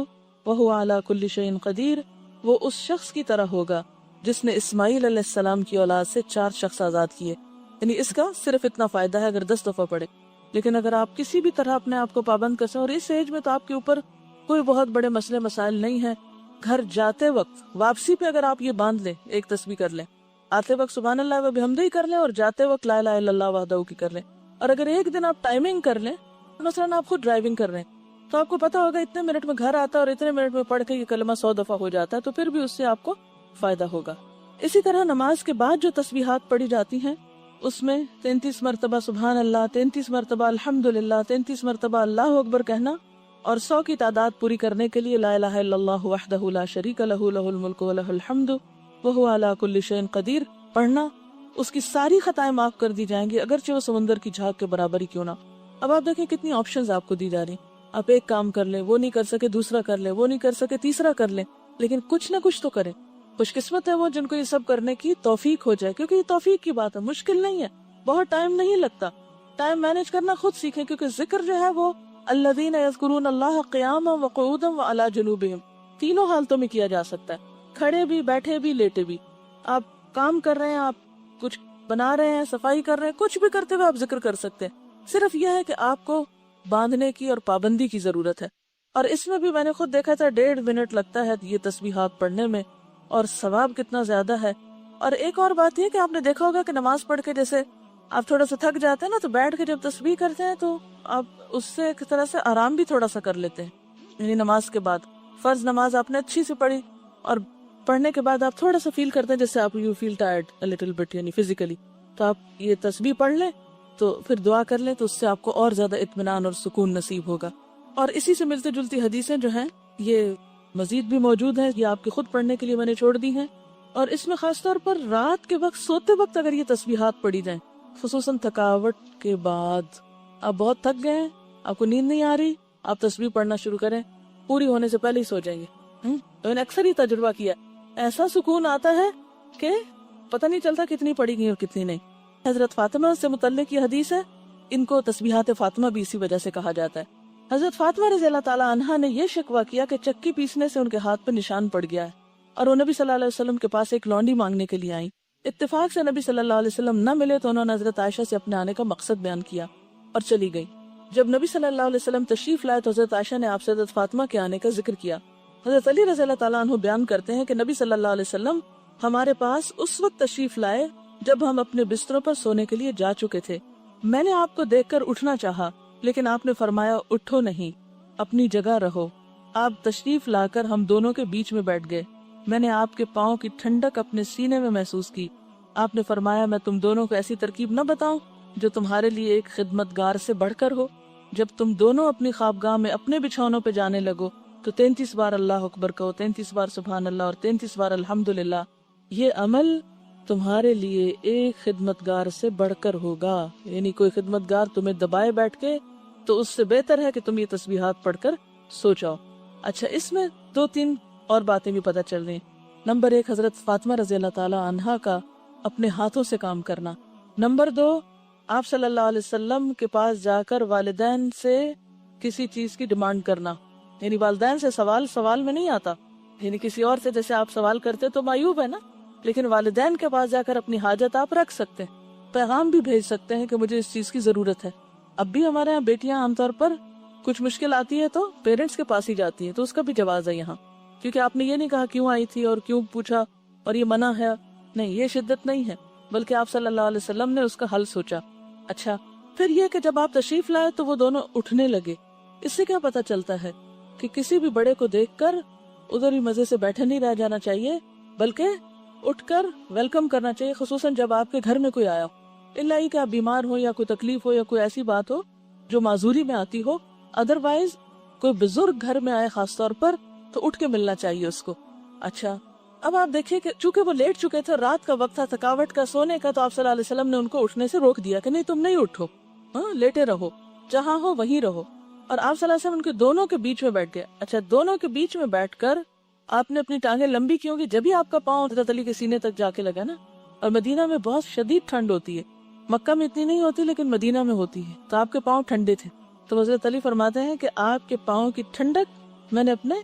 وہو علی کل شیء قدیر، وہ اس شخص کی طرح ہوگا جس نے اسماعیل علیہ السلام کی اولاد سے 4 شخص آزاد کیے۔ یعنی اس کا صرف اتنا فائدہ ہے اگر 10 دفعہ پڑھے، لیکن اگر آپ کسی بھی طرح اپنے آپ کو پابند کریں، اور اس ایج میں تو آپ کے اوپر کوئی بہت بڑے مسئلے مسائل نہیں ہیں، گھر جاتے وقت واپسی پہ اگر آپ یہ باندھ لیں، ایک تسبیح کر لیں، آتے وقت سبحان اللہ و بحمدہ ہی کر لیں اور جاتے وقت لا الہ الا اللہ وحدہ کی کر لیں، اور اگر ایک دن آپ ٹائمنگ کر لیں، مثلا آپ خود ڈرائیونگ کر رہے ہیں تو آپ کو پتا ہوگا اتنے منٹ میں گھر آتا ہے اور اتنے منٹ میں پڑھ کے یہ کلمہ 100 دفعہ ہو جاتا ہے، تو پھر بھی اس سے آپ کو فائدہ ہوگا۔ اسی طرح نماز کے بعد جو تسبیحات پڑھی جاتی ہیں اس میں 33 مرتبہ سبحان اللہ، 33 مرتبہ الحمدللہ، 33 مرتبہ اللہ اکبر کہنا، اور 100 کی تعداد پوری کرنے کے لیے لا الہ الا اللہ وحدہ لا شریک لہ لہ الملک و لہ الحمد وہو علی کل شیء قدیر پڑھنا۔ اس کی ساری خطائیں معاف کر دی جائیں گی، اگرچہ وہ سمندر کی جھاگ کے برابر ہی کیوں نہ۔ اب آپ دیکھیں کتنی آپشنز آپ کو دی جا رہی، آپ ایک کام کر لیں، وہ نہیں کر سکے دوسرا کر لیں، وہ نہیں کر سکے تیسرا کر لیں، لیکن کچھ نہ کچھ تو کریں۔ خوش قسمت ہے وہ جن کو یہ سب کرنے کی توفیق ہو جائے، کیونکہ یہ توفیق کی بات ہے، مشکل نہیں ہے، بہت ٹائم نہیں لگتا۔ ٹائم مینج کرنا خود سیکھیں، کیونکہ ذکر جو ہے وہ الذین یذکرون اللہ قیاما وقعودا وعلی جنوبہم، تینوں حالتوں میں کیا جا سکتا ہے، کھڑے بھی، بیٹھے بھی، لیٹے بھی۔ آپ کام کر رہے ہیں، آپ کچھ بنا رہے ہیں، صفائی کر رہے ہیں، کچھ بھی کرتے ہوئے آپ ذکر کر سکتے ہیں، صرف یہ ہے کہ آپ کو باندھنے کی اور پابندی کی ضرورت ہے۔ اور اس میں بھی میں نے خود دیکھا تھا 1.5 منٹ لگتا ہے یہ تسبیحات پڑھنے میں، اور ثواب کتنا زیادہ ہے۔ اور ایک اور بات یہ کہ آپ نے دیکھا ہوگا کہ نماز پڑھ کے جیسے آپ تھوڑا سا تھک جاتے ہیں نا، تو بیٹھ کے جب تسبیح کرتے ہیں تو آپ اس سے ایک طرح سے آرام بھی تھوڑا سا کر لیتے ہیں، یعنی نماز کے بعد فرض نماز آپ نے اچھی سے پڑھی اور پڑھنے کے بعد آپ تھوڑا سا فیل کرتے ہیں جیسے آپ you feel tired a little bit، یعنی فزیکلی، تو آپ یہ تسبیح پڑھ لیں، تو پھر دعا کر لیں، تو اس سے آپ کو اور زیادہ اطمینان اور سکون نصیب ہوگا۔ اور اسی سے ملتی جلتی حدیثیں جو ہیں یہ مزید بھی موجود ہیں، یہ آپ کے خود پڑھنے کے لیے میں نے چھوڑ دی ہیں۔ اور اس میں خاص طور پر رات کے وقت سوتے وقت اگر یہ تسبیحات پڑھی جائیں، خصوصاً تھکاوٹ کے بعد، آپ بہت تھک گئے ہیں، آپ کو نیند نہیں آ رہی، آپ تسبیح پڑھنا شروع کریں، پوری ہونے سے پہلے ہی سو جائیں گے۔ میں نے اکثر ہی تجربہ کیا، ایسا سکون آتا ہے کہ پتہ نہیں چلتا کتنی پڑھی گئی اور کتنی نہیں۔ حضرت فاطمہ سے متعلق یہ حدیث ہے، ان کو تسبیحات فاطمہ بھی اسی وجہ سے کہا جاتا ہے۔ حضرت فاطمہ رضی اللہ تعالیٰ عنہا نے یہ شکوہ کیا کہ چکی پیسنے سے ان کے ہاتھ پہ نشان پڑ گیا ہے، اور وہ نبی صلی اللہ علیہ وسلم کے پاس ایک لونڈی مانگنے کے لیے آئیں۔ اتفاق سے نبی صلی اللہ علیہ وسلم نہ ملے تو انہوں نے حضرت عائشہ سے اپنے آنے کا مقصد بیان کیا اور چلی گئی۔ جب نبی صلی اللہ علیہ وسلم تشریف لائے تو حضرت عائشہ نے آپ سے حضرت فاطمہ کے آنے کا ذکر کیا۔ حضرت علی رضی اللہ تعالیٰ عنہ بیان کرتے ہیں کہ نبی صلی اللہ علیہ وسلم ہمارے پاس اس وقت تشریف لائے جب ہم اپنے بستروں پر سونے کے لیے جا چکے تھے۔ میں نے آپ کو دیکھ کر اٹھنا چاہا، لیکن آپ نے فرمایا اٹھو نہیں، اپنی جگہ رہو۔ آپ تشریف لا کر ہم دونوں کے بیچ میں بیٹھ گئے، میں نے آپ کے پاؤں کی ٹھنڈک اپنے سینے میں محسوس کی۔ آپ نے فرمایا میں تم دونوں کو ایسی ترکیب نہ بتاؤں جو تمہارے لیے ایک خدمتگار سے بڑھ کر ہو۔ جب تم دونوں اپنی خوابگاہ میں اپنے بچھونوں پہ جانے لگو تو 33 بار اللہ اکبر کہو، 33 بار سبحان اللہ اور 33 بار الحمدللہ۔ یہ عمل تمہارے لیے ایک خدمتگار سے بڑھ کر ہوگا، یعنی کوئی خدمتگار تمہیں دبائے بیٹھ کے تو اس سے بہتر ہے کہ تم یہ تسبیحات پڑھ کر سو جاؤ۔ اچھا، اس میں 2-3 اور باتیں بھی پتہ چل رہی ہیں۔ نمبر 1 حضرت فاطمہ رضی اللہ تعالیٰ عنہا کا اپنے ہاتھوں سے کام کرنا۔ نمبر 2 آپ صلی اللہ علیہ وسلم کے پاس جا کر والدین سے کسی چیز کی ڈیمانڈ کرنا، یعنی والدین سے سوال میں نہیں آتا، یعنی کسی اور سے جیسے آپ سوال کرتے تو معیوب ہے نا، لیکن والدین کے پاس جا کر اپنی حاجت آپ رکھ سکتے ہیں، پیغام بھی بھیج سکتے ہیں کہ مجھے اس چیز کی ضرورت ہے۔ اب بھی ہمارے یہاں بیٹیاں عام طور پر کچھ مشکل آتی ہے تو پیرنٹس کے پاس ہی جاتی ہیں، تو اس کا بھی جواز ہے یہاں، کیونکہ آپ نے یہ نہیں کہا کیوں آئی تھی اور کیوں پوچھا اور یہ منع ہے، نہیں، یہ شدت نہیں ہے، بلکہ آپ صلی اللہ علیہ وسلم نے اس کا حل سوچا۔ اچھا، پھر یہ کہ جب آپ تشریف لائے تو وہ دونوں اٹھنے لگے۔ اس سے کیا پتہ چلتا ہے کہ کسی بھی بڑے کو دیکھ کر ادھر ہی مزے سے بیٹھے نہیں رہ جانا چاہیے، بلکہ اٹھ کر ویلکم کرنا چاہیے، خصوصاً جب آپ کے گھر میں کوئی آیا ہو، الا ہی کہ آپ بیمار ہو یا کوئی تکلیف ہو یا کوئی ایسی بات ہو جو معذوری میں آتی ہو، ادروائز کوئی بزرگ گھر میں آئے خاص طور پر تو اٹھ کے ملنا چاہیے اس کو۔ اچھا، اب آپ دیکھیے کہ چونکہ وہ لیٹ چکے تھے، رات کا وقت تھا، تھکاوٹ کا، سونے کا، تو آپ صلی اللہ علیہ وسلم نے ان کو اٹھنے سے روک دیا کہ نہیں، تم نہیں اٹھو، لیٹے رہو، جہاں ہو وہیں رہو۔ اور آپ صلی اللہ علیہ وسلم ان کے دونوں کے بیچ میں بیٹھ گئے۔ اچھا، دونوں کے بیچ میں بیٹھ کر آپ نے اپنی ٹانگیں لمبی کی ہوں گی، جبھی آپ کا پاؤں حضرت علی کے سینے تک جا کے لگا نا۔ اور مدینہ میں بہت شدید ٹھنڈ ہوتی ہے، مکہ میں اتنی نہیں ہوتی لیکن مدینہ میں ہوتی ہے، تو آپ کے پاؤں ٹھنڈے تھے۔ تو حضرت علی فرماتے ہیں کہ آپ کے پاؤں کی ٹھنڈک میں نے اپنے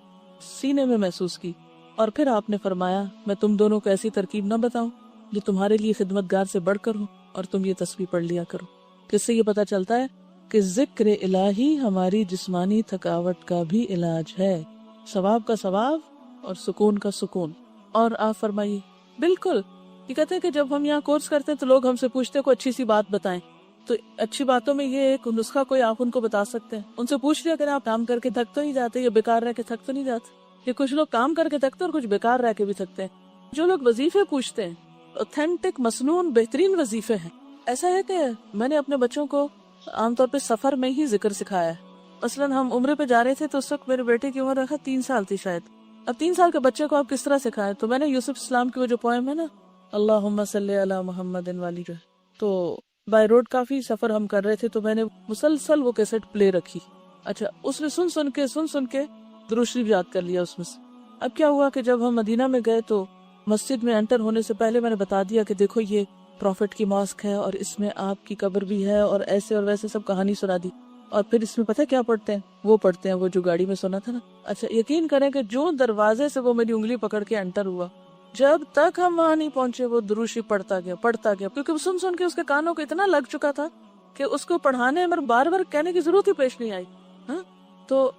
سینے میں محسوس کی، اور پھر آپ نے فرمایا میں تم دونوں کو ایسی ترکیب نہ بتاؤں جو تمہارے لیے خدمتگار سے بڑھ کر ہو، اور تم یہ تسبیح پڑھ لیا کرو۔ جس سے یہ پتہ چلتا ہے کہ ذکر الہی ہماری جسمانی تھکاوٹ کا بھی علاج ہے، ثواب کا ثواب اور سکون کا سکون۔ اور آپ فرمائیے، بالکل، یہ کہتے ہیں کہ جب ہم یہاں کورس کرتے ہیں تو لوگ ہم سے پوچھتے ہیں کوئی اچھی سی بات بتائیں، تو اچھی باتوں میں یہ ایک نسخہ کوئی آپ ان کو بتا سکتے ہیں. ان سے پوچھ لیا کریں آپ کام کر کے تھک تو نہیں جاتے یا بیکار رہ کے تھک تو نہیں جاتے. یہ کچھ لوگ کام کر کے تھکتے اور کچھ بیکار رہ کے بھی تھکتے ہیں. جو لوگ وظیفے پوچھتے ہیں اوتھینٹک مصنون بہترین وظیفے ہیں. ایسا ہے کہ میں نے اپنے بچوں کو عام طور پہ سفر میں ہی ذکر سکھایا ہے. مثلاً ہم عمرے پہ جا رہے تھے تو اس وقت میرے بیٹے کی عمر رکھا 3 سال تھی شاید. اب 3 سال کے بچے کو آپ کس طرح سکھائیں؟ تو میں نے یوسف اسلام کی وہ جو پوئم ہے نا اللہم صلی علی محمد والی جو ہے، تو بائی روڈ کافی سفر ہم کر رہے تھے تو میں نے مسلسل وہ کیسٹ پلے رکھی. اچھا اس میں سن کے درود شریف یاد کر لیا اس میں سے. اب کیا ہوا کہ جب ہم مدینہ میں گئے تو مسجد میں انٹر ہونے سے پہلے میں نے بتا دیا کہ دیکھو یہ پروفٹ کی ماسک ہے اور اس میں آپ کی قبر بھی ہے اور ایسے اور ویسے سب کہانی سنا دی. اور پھر اس میں پتہ کیا پڑھتے ہیں؟ وہ پڑھتے ہیں وہ جو گاڑی میں سنا تھا نا. اچھا یقین کریں کہ جو دروازے سے وہ میری انگلی پکڑ کے انٹر ہوا، جب تک ہم وہاں نہیں پہنچے وہ درود شریف پڑھتا گیا کیونکہ وہ سن کے اس کے کانوں کو اتنا لگ چکا تھا کہ اس کو پڑھانے میں بار بار کہنے کی ضرورت ہی پیش نہیں آئی. ہاں تو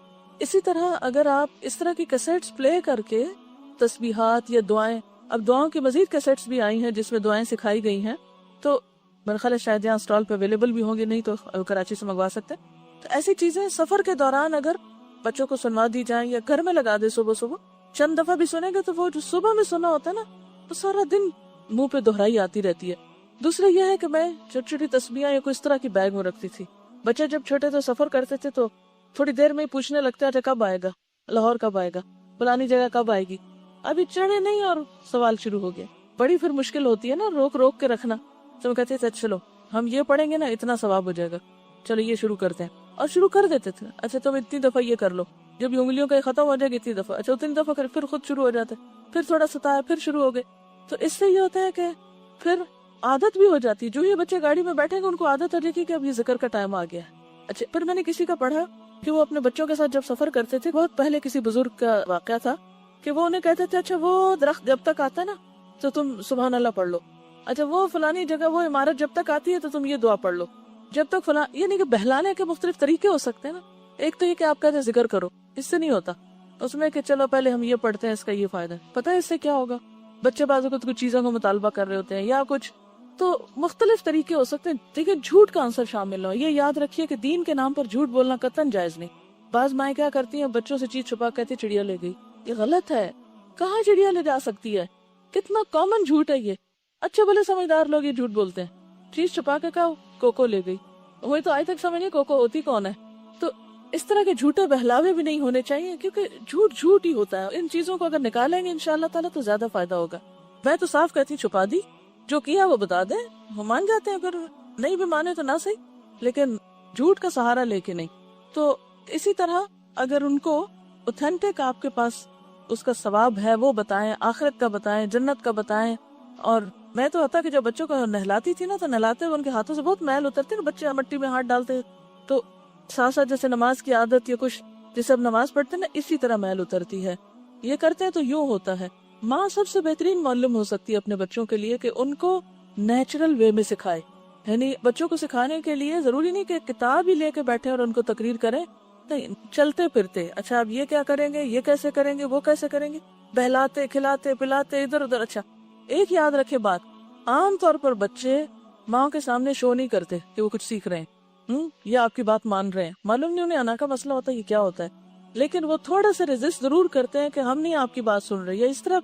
اسی طرح اگر آپ اس طرح کی کیسٹس پلے کر کے تسبیحات یا دعائیں، اب دعاؤں کی مزید کیسٹس بھی آئی ہیں جس میں دعائیں سکھائی گئی ہیں، تو میرا خیال ہے شاید یہاں اسٹال پہ اویلیبل بھی ہوں گے، نہیں تو کراچی سے منگوا سکتے ہیں. تو ایسی چیزیں سفر کے دوران اگر بچوں کو سنوا دی جائیں یا گھر میں لگا دے صبح چند دفعہ بھی سنیں گے تو وہ جو صبح میں سنا ہوتا ہے نا وہ سارا دن منہ پہ دہرائی آتی رہتی ہے. دوسرا یہ ہے کہ میں چھوٹی چھوٹی تسبیحاں یا کوئی اس طرح کی بیگ میں رکھتی تھی. بچے جب چھوٹے تھے سفر کرتے تھے تو تھوڑی دیر میں ہی پوچھنے لگتے ہیں کب آئے گا، لاہور کب آئے گا، فلانی جگہ کب آئے گی. ابھی چڑھے نہیں اور سوال شروع ہو گیا. بڑی پھر مشکل ہوتی ہے نا روک کے رکھنا. تو کہتے تھے چلو ہم یہ پڑھیں گے نا اتنا ثواب ہو جائے گا، چلو یہ شروع کرتے ہیں، اور شروع کر دیتے تھے. اچھا تم اتنی دفعہ یہ کر لو، جب یہ انگلیوں کا ختم ہو جائے گی اتنی دفعہ، اچھا اتنی دفعہ پھر خود شروع ہو جاتے، پھر تھوڑا ستایا پھر شروع ہو گئے. تو اس سے یہ ہوتا ہے کہ پھر عادت بھی ہو جاتی ہے. جو یہ بچے گاڑی میں بیٹھیں گے ان کو عادت ہو جائے گی کہ اب یہ ذکر کا ٹائم آ گیا ہے. اچھا پھر میں نے کسی کا پڑھا کہ وہ اپنے بچوں کے ساتھ جب سفر کرتے تھے، بہت پہلے کسی بزرگ کا واقعہ تھا کہ وہ انہیں کہتے تھے اچھا وہ درخت جب تک آتا ہے نا تو تم سبحان اللہ پڑھ لو، اچھا وہ فلانی جگہ وہ عمارت جب تک آتی ہے تو تم یہ دعا پڑھ لو جب تک یہ نہیں کہ بہلانے کے مختلف طریقے ہو سکتے ہیں نا. ایک تو یہ کہ آپ کہتے ہیں ذکر کرو، اس سے نہیں ہوتا. اس میں کہ چلو پہلے ہم یہ پڑھتے ہیں اس کا یہ فائدہ ہے. پتہ ہے اس سے کیا ہوگا؟ بچے بازو کو کچھ چیزوں کو مطالبہ کر رہے ہوتے ہیں یا کچھ، تو مختلف طریقے ہو سکتے ہیں. دیکھیں جھوٹ کا عنصر شامل ہو. یہ یاد رکھیے کہ دین کے نام پر جھوٹ بولنا قطعاً جائز نہیں. بعض مائیں کیا کرتی ہیں بچوں سے چیز چھپا کہتی چڑیا لے گئی. یہ غلط ہے. کہاں چڑیا لے جا سکتی ہے؟ کتنا کامن جھوٹ ہے یہ. اچھے بھلے سمجھدار لوگ یہ جھوٹ بولتے ہیں. چیز چھپا کے کہا کوکو لے گئی، وہی تو آج تک سمجھ نہیں کوکو ہوتی کون ہے. تو اس طرح کے جھوٹے بہلاوے بھی نہیں ہونے چاہیے کیونکہ جھوٹ ہی ہوتا ہے. ان چیزوں کو اگر نکالیں گے انشاءاللہ تعالیٰ تو زیادہ فائدہ ہوگا. میں تو صاف کہتی چھپا دی، جو کیا وہ بتا دیں، وہ مان جاتے ہیں، اگر نہیں بھی مانے تو نہ صحیح، لیکن جھوٹ کا سہارا لے کے نہیں. تو اسی طرح اگر ان کو اوتھینٹک آپ کے پاس اس کا ثواب ہے وہ بتائیں، آخرت کا بتائیں، جنت کا بتائیں. اور میں تو ہوتا کہ جب بچوں کو نہلاتی تھی نا تو نہلاتے ہوئے ان کے ہاتھوں سے بہت میل اترتی نا، بچے مٹی میں ہاتھ ڈالتے تو ساتھ ساتھ جیسے نماز کی عادت یا کچھ جیسے اب نماز پڑھتے نا اسی طرح میل اترتی ہے. یہ کرتے ہیں تو یوں ہوتا ہے. ماں سب سے بہترین معلم ہو سکتی ہے اپنے بچوں کے لیے کہ ان کو نیچرل وے میں سکھائے. یعنی بچوں کو سکھانے کے لیے ضروری نہیں کہ کتاب ہی لے کے بیٹھے اور ان کو تقریر کریں، نہیں، چلتے پھرتے اچھا اب یہ کیا کریں گے، یہ کیسے کریں گے، وہ کیسے کریں گے، بہلاتے کھلاتے پلاتے ادھر ادھر. اچھا ایک یاد رکھے بات، عام طور پر بچے ماں کے سامنے شو نہیں کرتے کہ وہ کچھ سیکھ رہے ہیں یا آپ کی بات مان رہے ہیں. معلوم نہیں انہیں انا کا مسئلہ ہوتا ہے یہ کیا ہوتا ہے، لیکن وہ تھوڑا سا ریزسٹ ضرور کرتے ہیں کہ ہم نہیں آپ کی بات سن رہے، یا اس طرح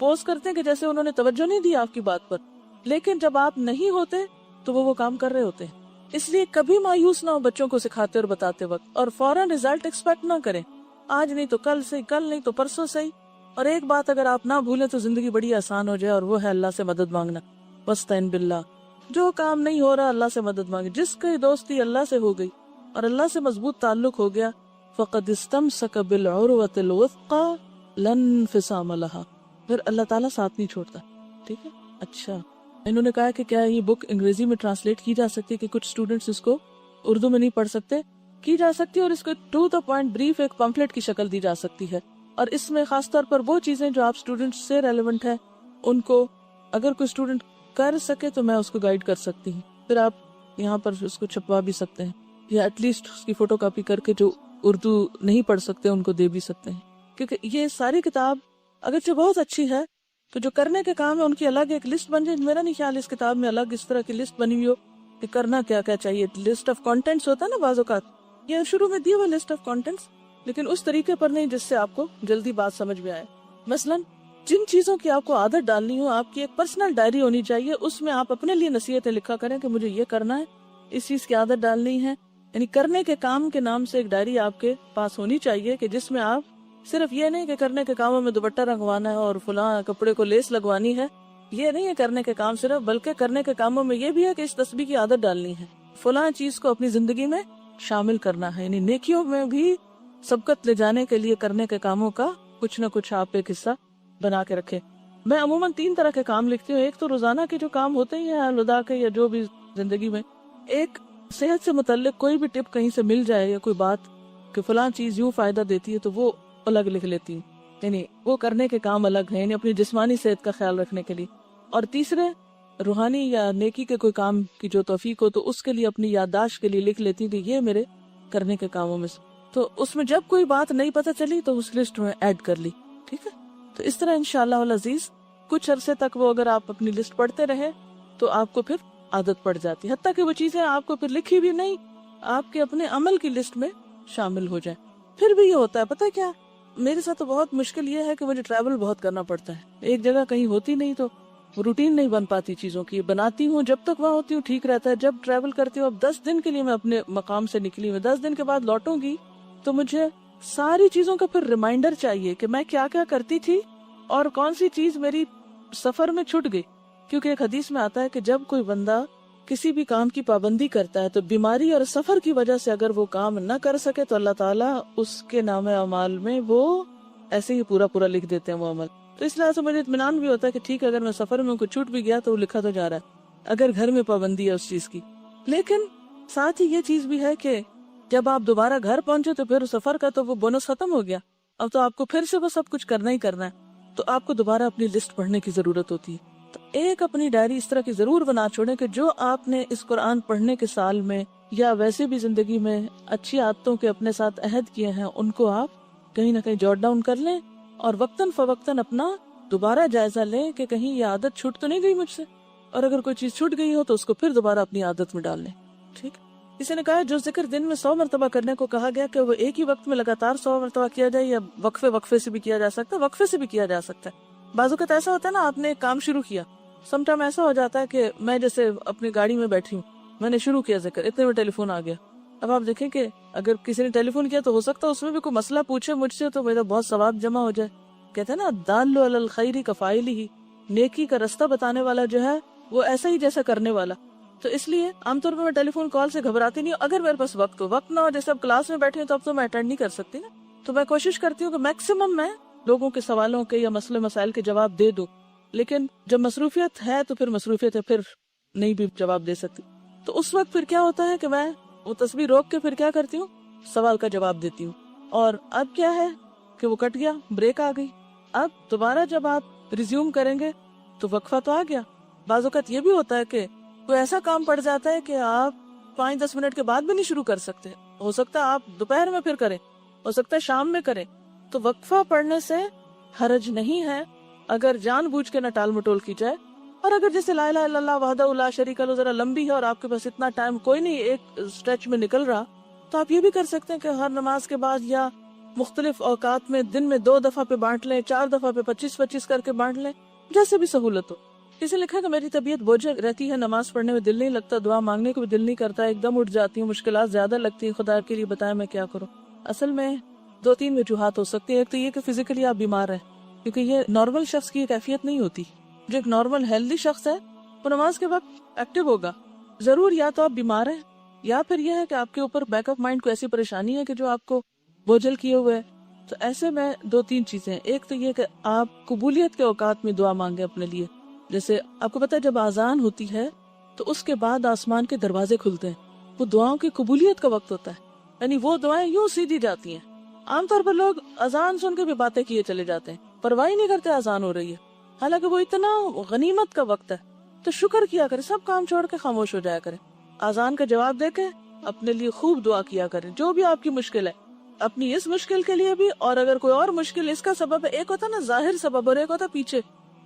پوز کرتے ہیں کہ جیسے انہوں نے توجہ نہیں دی آپ کی بات پر. لیکن جب آپ نہیں ہوتے تو وہ کام کر رہے ہوتے ہیں. اس لیے کبھی مایوس نہ ہو بچوں کو سکھاتے اور بتاتے وقت، اور فوراً رزلٹ ایکسپیکٹ نہ کریں. آج نہیں تو کل سے، کل نہیں تو پرسوں سے. اور ایک بات اگر آپ نہ بھولیں تو زندگی بڑی آسان ہو جائے، اور وہ ہے اللہ سے مدد مانگنا. وَاسْتَعِنْ بِاللَّهِ. جو کام نہیں ہو رہا اللہ سے مدد مانگے. جس کی دوستی اللہ سے ہو گئی اور اللہ سے مضبوط تعلق ہو گیا، فَقَدْ اسْتَمْسَكَ بِالْعُرْوَةِ الْوُثْقَى لَا انْفِصَامَ لَهَا. پھر اللہ تعالیٰ ساتھ نہیں چھوڑتا. ٹھیک ہے. اچھا انہوں نے کہا کہ کیا یہ بک انگریزی میں ٹرانسلیٹ کی جا سکتی ہے کہ کچھ اسٹوڈنٹس اس کو اردو میں نہیں پڑھ سکتے؟ کی جا سکتی ہے، اور اس کو ٹو دا پوائنٹ بریف ایک پمفلٹ کی شکل دی جا سکتی ہے. اور اس میں خاص طور پر وہ چیزیں جو آپ اسٹوڈنٹ سے ریلیونٹ ہے ان کو اگر کوئی اسٹوڈنٹ کر سکے تو میں اس کو گائیڈ کر سکتی ہوں. پھر آپ یہاں پر اس کو چھپوا بھی سکتے ہیں، یا ایٹ لیسٹ اس کی فوٹو کاپی کر کے جو اردو نہیں پڑھ سکتے ان کو دے بھی سکتے ہیں. کیونکہ یہ ساری کتاب اگرچہ بہت اچھی ہے تو جو کرنے کے کام ہے ان کی الگ ایک لسٹ بن جائے. میرا نہیں خیال اس کتاب میں الگ اس طرح کی لسٹ بنی ہوئی ہو کہ کرنا کیا کیا چاہیے. لسٹ آف کانٹینٹس ہوتا ہے نا بعض اوقات, یہ شروع میں دیا ہوا لسٹ آف کانٹینٹس, لیکن اس طریقے پر نہیں جس سے آپ کو جلدی بات سمجھ میں آئے. مثلاً جن چیزوں کی آپ کو عادت ڈالنی ہو, آپ کی ایک پرسنل ڈائری ہونی چاہیے, اس میں آپ اپنے لیے نصیحتیں لکھا کریں کہ مجھے یہ کرنا ہے, اس چیز کی عادت ڈالنی ہے. یعنی کرنے کے کام کے نام سے ایک ڈائری آپ کے پاس ہونی چاہیے کہ جس میں آپ صرف یہ نہیں کہ کرنے کے کاموں میں دوپٹہ رنگوانا ہے اور فلاں کپڑے کو لیس لگوانی ہے, یہ نہیں ہے کرنے کے کام صرف, بلکہ کرنے کے کاموں میں یہ بھی ہے کہ اس تسبیح کی عادت ڈالنی ہے, فلاں چیز کو اپنی زندگی میں شامل کرنا ہے. یعنی نیکیوں میں بھی سبقت لے جانے کے لیے کرنے کے کاموں کا کچھ نہ کچھ آپ ایک حصہ بنا کے رکھے. میں عموماً 3 طرح کے کام لکھتی ہوں. ایک تو روزانہ کے جو کام ہوتے ہیں الوداع کے یا جو بھی زندگی میں, ایک صحت سے متعلق کوئی بھی ٹپ کہیں سے مل جائے یا کوئی بات کہ فلاں چیز یوں فائدہ دیتی ہے تو وہ الگ لکھ لیتی ہوں. یعنی وہ کرنے کے کام الگ ہیں, یعنی اپنی جسمانی صحت کا خیال رکھنے کے لیے. اور تیسرے روحانی یا نیکی کے کوئی کام کی جو توفیق ہو تو اس کے لیے اپنی یادداشت کے لیے لکھ لیتی ہوں کہ یہ میرے کرنے کے کاموں میں سے. تو اس میں جب کوئی بات نہیں پتہ چلی تو اس لسٹ میں ایڈ کر لی. ٹھیک ہے, تو اس طرح انشاءاللہ العزیز کچھ عرصے تک وہ اگر آپ اپنی لسٹ پڑھتے رہے تو آپ کو پھر عادت پڑ جاتی, حتیٰ کہ وہ چیزیں آپ کو پھر لکھی بھی نہیں آپ کے اپنے عمل کی لسٹ میں شامل ہو جائیں. پھر بھی یہ ہوتا ہے, پتہ کیا میرے ساتھ تو بہت مشکل یہ ہے کہ مجھے ٹریول بہت کرنا پڑتا ہے, ایک جگہ کہیں ہوتی نہیں تو روٹین نہیں بن پاتی چیزوں کی. بناتی ہوں جب تک وہاں ہوتی ہوں ٹھیک رہتا ہے, جب ٹریول کرتی ہوں, اب 10 دن کے لیے میں اپنے مقام سے نکلی ہوں, 10 دن کے بعد لوٹوں گی تو مجھے ساری چیزوں کا پھر ریمائنڈر چاہیے کہ میں کیا کیا کرتی تھی اور کون سی چیز میری سفر میں چھٹ گئی. کیونکہ ایک حدیث میں آتا ہے کہ جب کوئی بندہ کسی بھی کام کی پابندی کرتا ہے تو بیماری اور سفر کی وجہ سے اگر وہ کام نہ کر سکے تو اللہ تعالیٰ اس کے نام اعمال میں وہ ایسے ہی پورا پورا لکھ دیتے ہیں وہ عمل. تو اس لحاظ سے مجھے اطمینان بھی ہوتا ہے کہ ٹھیک ہے, اگر میں سفر میں کوئی چھوٹ بھی گیا تو وہ لکھا تو جا رہا ہے, اگر گھر میں پابندی ہے اس چیز کی. لیکن ساتھ ہی یہ چیز بھی ہے کہ جب آپ دوبارہ گھر پہنچے تو پھر سفر کا تو وہ بونس ختم ہو گیا, اب تو آپ کو پھر سے وہ سب کچھ کرنا ہی کرنا ہے, تو آپ کو دوبارہ اپنی لسٹ پڑھنے کی ضرورت ہوتی ہے. تو ایک اپنی ڈائری اس طرح کی ضرور بنا چھوڑیں کہ جو آپ نے اس قرآن پڑھنے کے سال میں یا ویسے بھی زندگی میں اچھی عادتوں کے اپنے ساتھ عہد کیے ہیں ان کو آپ کہیں نہ کہیں جوٹ ڈاؤن کر لیں اور وقتاً فوقتاً اپنا دوبارہ جائزہ لیں کہ کہیں یہ عادت چھوٹ تو نہیں گئی مجھ سے, اور اگر کوئی چیز چھوٹ گئی ہو تو اس کو پھر دوبارہ اپنی عادت میں ڈال لیں. ٹھیک, کسی نے کہا جو ذکر دن میں 100 مرتبہ کرنے کو کہا گیا کہ وہ ایک ہی وقت میں لگاتار 100 مرتبہ کیا جائے یا وقفے سے بھی کیا جا سکتا ہے. وقفے سے بھی کیا جا سکتا ہے. بعض اوقات ایسا ہوتا ہے نا, آپ نے ایک کام شروع کیا, سم ٹائم ایسا ہو جاتا ہے کہ میں جیسے اپنی گاڑی میں بیٹھی ہوں, میں نے شروع کیا ذکر, اتنے میں ٹیلی فون آ گیا. اب آپ دیکھیں کہ اگر کسی نے ٹیلی فون کیا تو ہو سکتا ہے اس میں بھی کوئی مسئلہ پوچھے مجھ سے تو میرا بہت ثواب جمع ہو جائے. کہتے ہیں نا دال علی الخیر کفائل ہی, نیکی کا رستہ بتانے والا جو ہے وہ ایسا ہی جیسا کرنے والا. تو اس لیے عام طور پہ میں ٹیلی فون کال سے گھبراتی نہیں ہوں, اگر میرے پاس وقت ہو. وقت نہ ہو, جیسے اب کلاس میں بیٹھے ہیں تو اب تو میں اٹینڈ نہیں کر سکتی نا, تو میں کوشش کرتی ہوں کہ میکسیمم میں لوگوں کے سوالوں کے یا مسئلے مسائل کے جواب دے دوں. لیکن جب مصروفیت ہے تو پھر مصروفیت ہے, پھر نہیں بھی جواب دے سکتی. تو اس وقت پھر کیا ہوتا ہے کہ میں وہ تصویر روک کے پھر کیا کرتی ہوں, سوال کا جواب دیتی ہوں. اور اب کیا ہے کہ وہ کٹ گیا, بریک آ گئی. اب دوبارہ جب آپ ریزیوم کریں گے تو وقفہ تو آ گیا. بعض اوقات یہ بھی ہوتا ہے کہ کوئی ایسا کام پڑ جاتا ہے کہ آپ 5-10 منٹ کے بعد بھی نہیں شروع کر سکتے. ہو سکتا ہے آپ دوپہر میں پھر کریں, ہو سکتا ہے شام میں کریں. تو وقفہ پڑھنے سے حرج نہیں ہے اگر جان بوجھ کے نہ ٹال مٹول کی جائے. اور اگر جیسے لا الہ الا اللہ وحدہ لا شریک لہ ذرا لمبی ہے اور آپ کے پاس اتنا ٹائم کوئی نہیں ایک اسٹریچ میں نکل رہا, تو آپ یہ بھی کر سکتے ہیں کہ ہر نماز کے بعد یا مختلف اوقات میں دن میں 2 دفعہ پہ بانٹ لیں, 4 دفعہ پہ 25-25 کر کے بانٹ لیں, جیسے بھی سہولت ہو. کسی لکھا کہ میری طبیعت بوجھ رہتی ہے, نماز پڑھنے میں دل نہیں لگتا, دعا مانگنے کو بھی دل نہیں کرتا, ایک دم اٹھ جاتی ہوں, مشکلات زیادہ لگتی ہیں, خدا کے لیے بتائیں میں کیا کروں. اصل میں 2-3 وجوہات ہو سکتی ہیں. ایک تو یہ کہ فزیکلی آپ بیمار ہیں, کیونکہ یہ نارمل شخص کی کیفیت نہیں ہوتی. جو ایک نارمل ہیلدی شخص ہے وہ نماز کے وقت ایکٹیو ہوگا ضرور. یا تو آپ بیمار ہیں یا پھر یہ ہے کہ آپ کے اوپر بیک اپ مائنڈ کو ایسی پریشانی ہے کہ جو آپ کو بوجھل کیے ہوئے ہے. تو ایسے میں 2-3 چیزیں. ایک تو یہ کہ آپ قبولیت کے اوقات میں دعا مانگیں اپنے لیے. جیسے آپ کو پتا ہے جب اذان ہوتی ہے تو اس کے بعد آسمان کے دروازے کھلتے ہیں, وہ دعاؤں کی قبولیت کا وقت ہوتا ہے. یعنی وہ دعائیں یوں سیدھی جاتی ہیں. عام طور پر لوگ اذان سن کے بھی باتیں کیے چلے جاتے ہیں, پرواہ نہیں کرتے اذان ہو رہی ہے, حالانکہ وہ اتنا غنیمت کا وقت ہے. تو شکر کیا کرے, سب کام چھوڑ کے خاموش ہو جایا کرے, اذان کا جواب دے کے اپنے لیے خوب دعا کیا کرے. جو بھی آپ کی مشکل ہے, اپنی اس مشکل کے لیے بھی, اور اگر کوئی اور مشکل اس کا سبب ہے, ایک ہوتا نا ظاہر سبب اور ایک ہوتا پیچھے.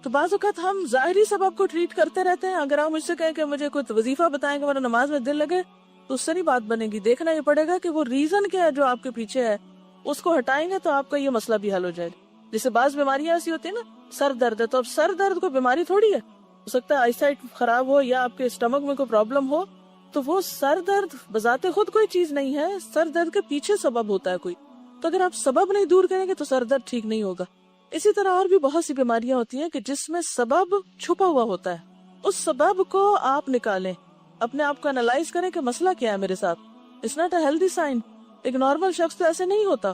تو بعض اوقات ہم ظاہری سبب کو ٹریٹ کرتے رہتے ہیں. اگر آپ مجھ سے کہیں کہ مجھے کوئی وظیفہ بتائیں کہ میرا نماز میں دل لگے, تو اس سے نہیں بات بنے گی. دیکھنا یہ پڑے گا کہ وہ ریزن کیا ہے جو آپ کے پیچھے ہے, اس کو ہٹائیں گے تو آپ کا یہ مسئلہ بھی حل ہو جائے گا. جیسے بعض بیماریاں ایسی ہوتی ہیں نا, سر درد ہے, تو اب سر درد کوئی بیماری تھوڑی ہے, ہو سکتا ہے آئی سائٹ خراب ہو یا آپ کے اسٹمک میں کوئی پرابلم ہو, تو وہ سر درد بذات خود کوئی چیز نہیں ہے, سر درد کے پیچھے سبب ہوتا ہے کوئی. تو اگر آپ سبب نہیں دور کریں گے تو سر درد ٹھیک نہیں ہوگا. اسی طرح اور بھی بہت سی بیماریاں ہوتی ہیں کہ جس میں سبب چھپا ہوا ہوتا ہے, اس سبب کو آپ نکالیں, اپنے آپ کو انالائز کریں کہ مسئلہ کیا ہے میرے ساتھ. It's not a healthy sign. ایک نارمل شخص تو ایسے نہیں ہوتا.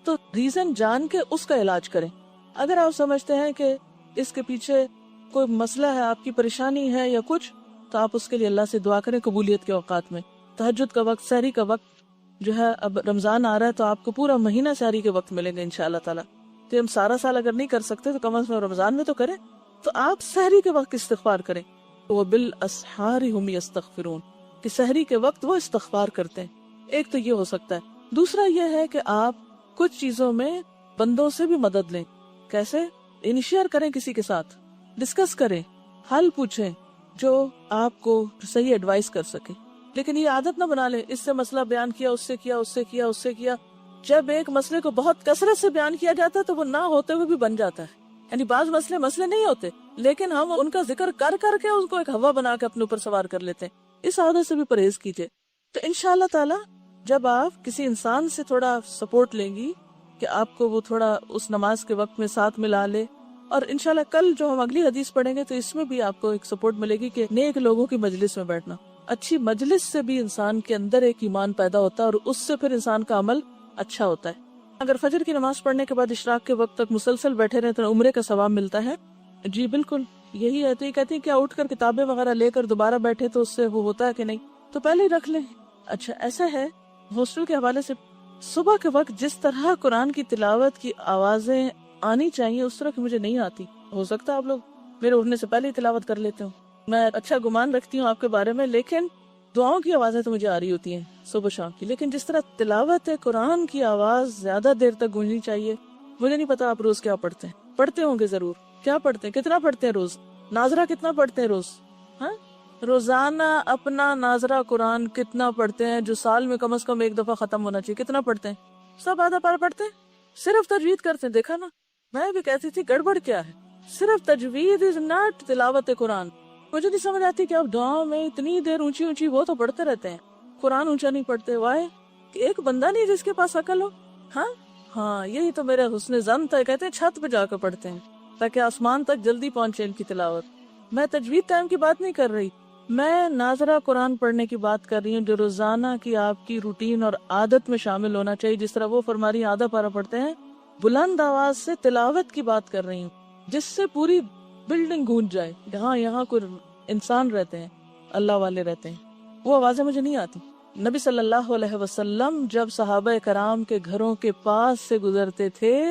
تو ریزن جان کے اس کا علاج کریں. اگر آپ سمجھتے ہیں کہ اس کے پیچھے کوئی مسئلہ ہے, آپ کی پریشانی ہے یا کچھ, تو آپ اس کے لیے اللہ سے دعا کریں قبولیت کے اوقات میں. تہجد کا وقت, سحری کا وقت جو ہے, اب رمضان آ رہا ہے تو آپ کو پورا مہینہ سحری کے وقت ملیں گے انشاءاللہ تعالی. تو ہم سارا سال اگر نہیں کر سکتے تو کم از کم رمضان میں تو کریں. تو آپ سحری کے وقت استغفار کریں. وَبِالْأَسْحَارِ هُمْ يَسْتَغْفِرُونَ, کہ سحری کے وقت وہ استغفار کرتے ہیں. ایک تو یہ ہو سکتا ہے. دوسرا یہ ہے کہ آپ کچھ چیزوں میں بندوں سے بھی مدد لیں. کیسے؟ انیشیئر کریں, کسی کے ساتھ ڈسکس کریں, حل پوچھیں جو آپ کو صحیح ایڈوائس کر سکے. لیکن یہ عادت نہ بنا لیں, اس سے مسئلہ بیان کیا, اس سے کیا, اس سے کیا, اس سے کیا. جب ایک مسئلے کو بہت کثرت سے بیان کیا جاتا ہے تو وہ نہ ہوتے ہوئے بھی بن جاتا ہے. یعنی بعض مسئلے نہیں ہوتے, لیکن ہم ان کا ذکر کر کر کے ان کو ایک ہوا بنا کے اپنے اوپر سوار کر لیتے ہیں. اس عادت سے بھی پرہیز کیجیے. تو انشاءاللہ تعالی جب آپ کسی انسان سے تھوڑا سپورٹ لیں گی کہ آپ کو وہ تھوڑا اس نماز کے وقت میں ساتھ ملا لے, اور انشاءاللہ کل جو ہم اگلی حدیث پڑھیں گے تو اس میں بھی آپ کو ایک سپورٹ ملے گی کہ نیک لوگوں کی مجلس میں بیٹھنا. اچھی مجلس سے بھی انسان کے اندر ایک ایمان پیدا ہوتا ہے اور اس سے پھر انسان کا عمل اچھا ہوتا ہے. اگر فجر کی نماز پڑھنے کے بعد اشراق کے وقت تک مسلسل بیٹھے رہے تو عمرے کا ثواب ملتا ہے. جی بالکل یہی ہے. تو یہ کہتی ہیں کیا اٹھ کر کتابیں وغیرہ لے کر دوبارہ بیٹھے تو اس سے وہ ہوتا ہے کہ نہیں؟ تو پہلے ہی رکھ لیں. اچھا ایسا ہے, ہاسٹل کے حوالے سے صبح کے وقت جس طرح قرآن کی تلاوت کی آوازیں آنی چاہیے اس طرح کی مجھے نہیں آتی. ہو سکتا ہے آپ لوگ میرے اٹھنے سے پہلے ہی تلاوت کر لیتے ہوں. میں اچھا گمان رکھتی ہوں آپ کے بارے میں, لیکن دعاؤں کی آوازیں تو مجھے آ رہی ہوتی ہیں صبح شام کی. لیکن جس طرح تلاوت ہے قرآن کی آواز زیادہ دیر تک گونجنی چاہیے. مجھے نہیں پتا آپ روز کیا پڑھتے ہیں, پڑھتے ہوں گے ضرور. کیا پڑھتے ہیں, کتنا پڑھتے ہیں روز؟ ناظرہ کتنا پڑھتے ہیں روز؟ ہاں روزانہ اپنا ناظرہ قرآن کتنا پڑھتے ہیں جو سال میں کم از کم ایک دفعہ ختم ہونا چاہیے؟ کتنا پڑھتے ہیں؟ سب آدھا پارا پڑھتے ہیں. صرف تجوید کرتے ہیں. دیکھا نا, میں بھی کہتی تھی گڑبڑ کیا ہے. صرف تجوید از ناٹ تلاوت قرآن. مجھے نہیں سمجھ آتی کہ آپ دعاؤں میں اتنی دیر اونچی اونچی وہ تو پڑھتے رہتے ہیں, قرآن اونچا نہیں پڑھتے. وائے ایک بندہ نہیں جس کے پاس عقل ہو. ہاں یہی تو میرا حسن ظن تھا. کہتے ہیں چھت پہ جا کر پڑھتے ہیں تاکہ آسمان تک جلدی پہنچے ان کی تلاوت. میں تجوید ٹائم کی بات نہیں کر رہی, میں ناظرہ قرآن پڑھنے کی بات کر رہی ہوں جو روزانہ کی آپ کی روٹین اور عادت میں شامل ہونا چاہیے. جس طرح وہ فرما رہی ہیں آدھا پارا پڑھتے ہیں, بلند آواز سے تلاوت کی بات کر رہی ہوں جس سے پوری بلڈنگ گونج جائے. یہاں کوئی انسان رہتے ہیں, اللہ والے رہتے ہیں, وہ آوازیں مجھے نہیں آتی. نبی صلی اللہ علیہ وسلم جب صحابہ کرام کے گھروں کے پاس سے گزرتے تھے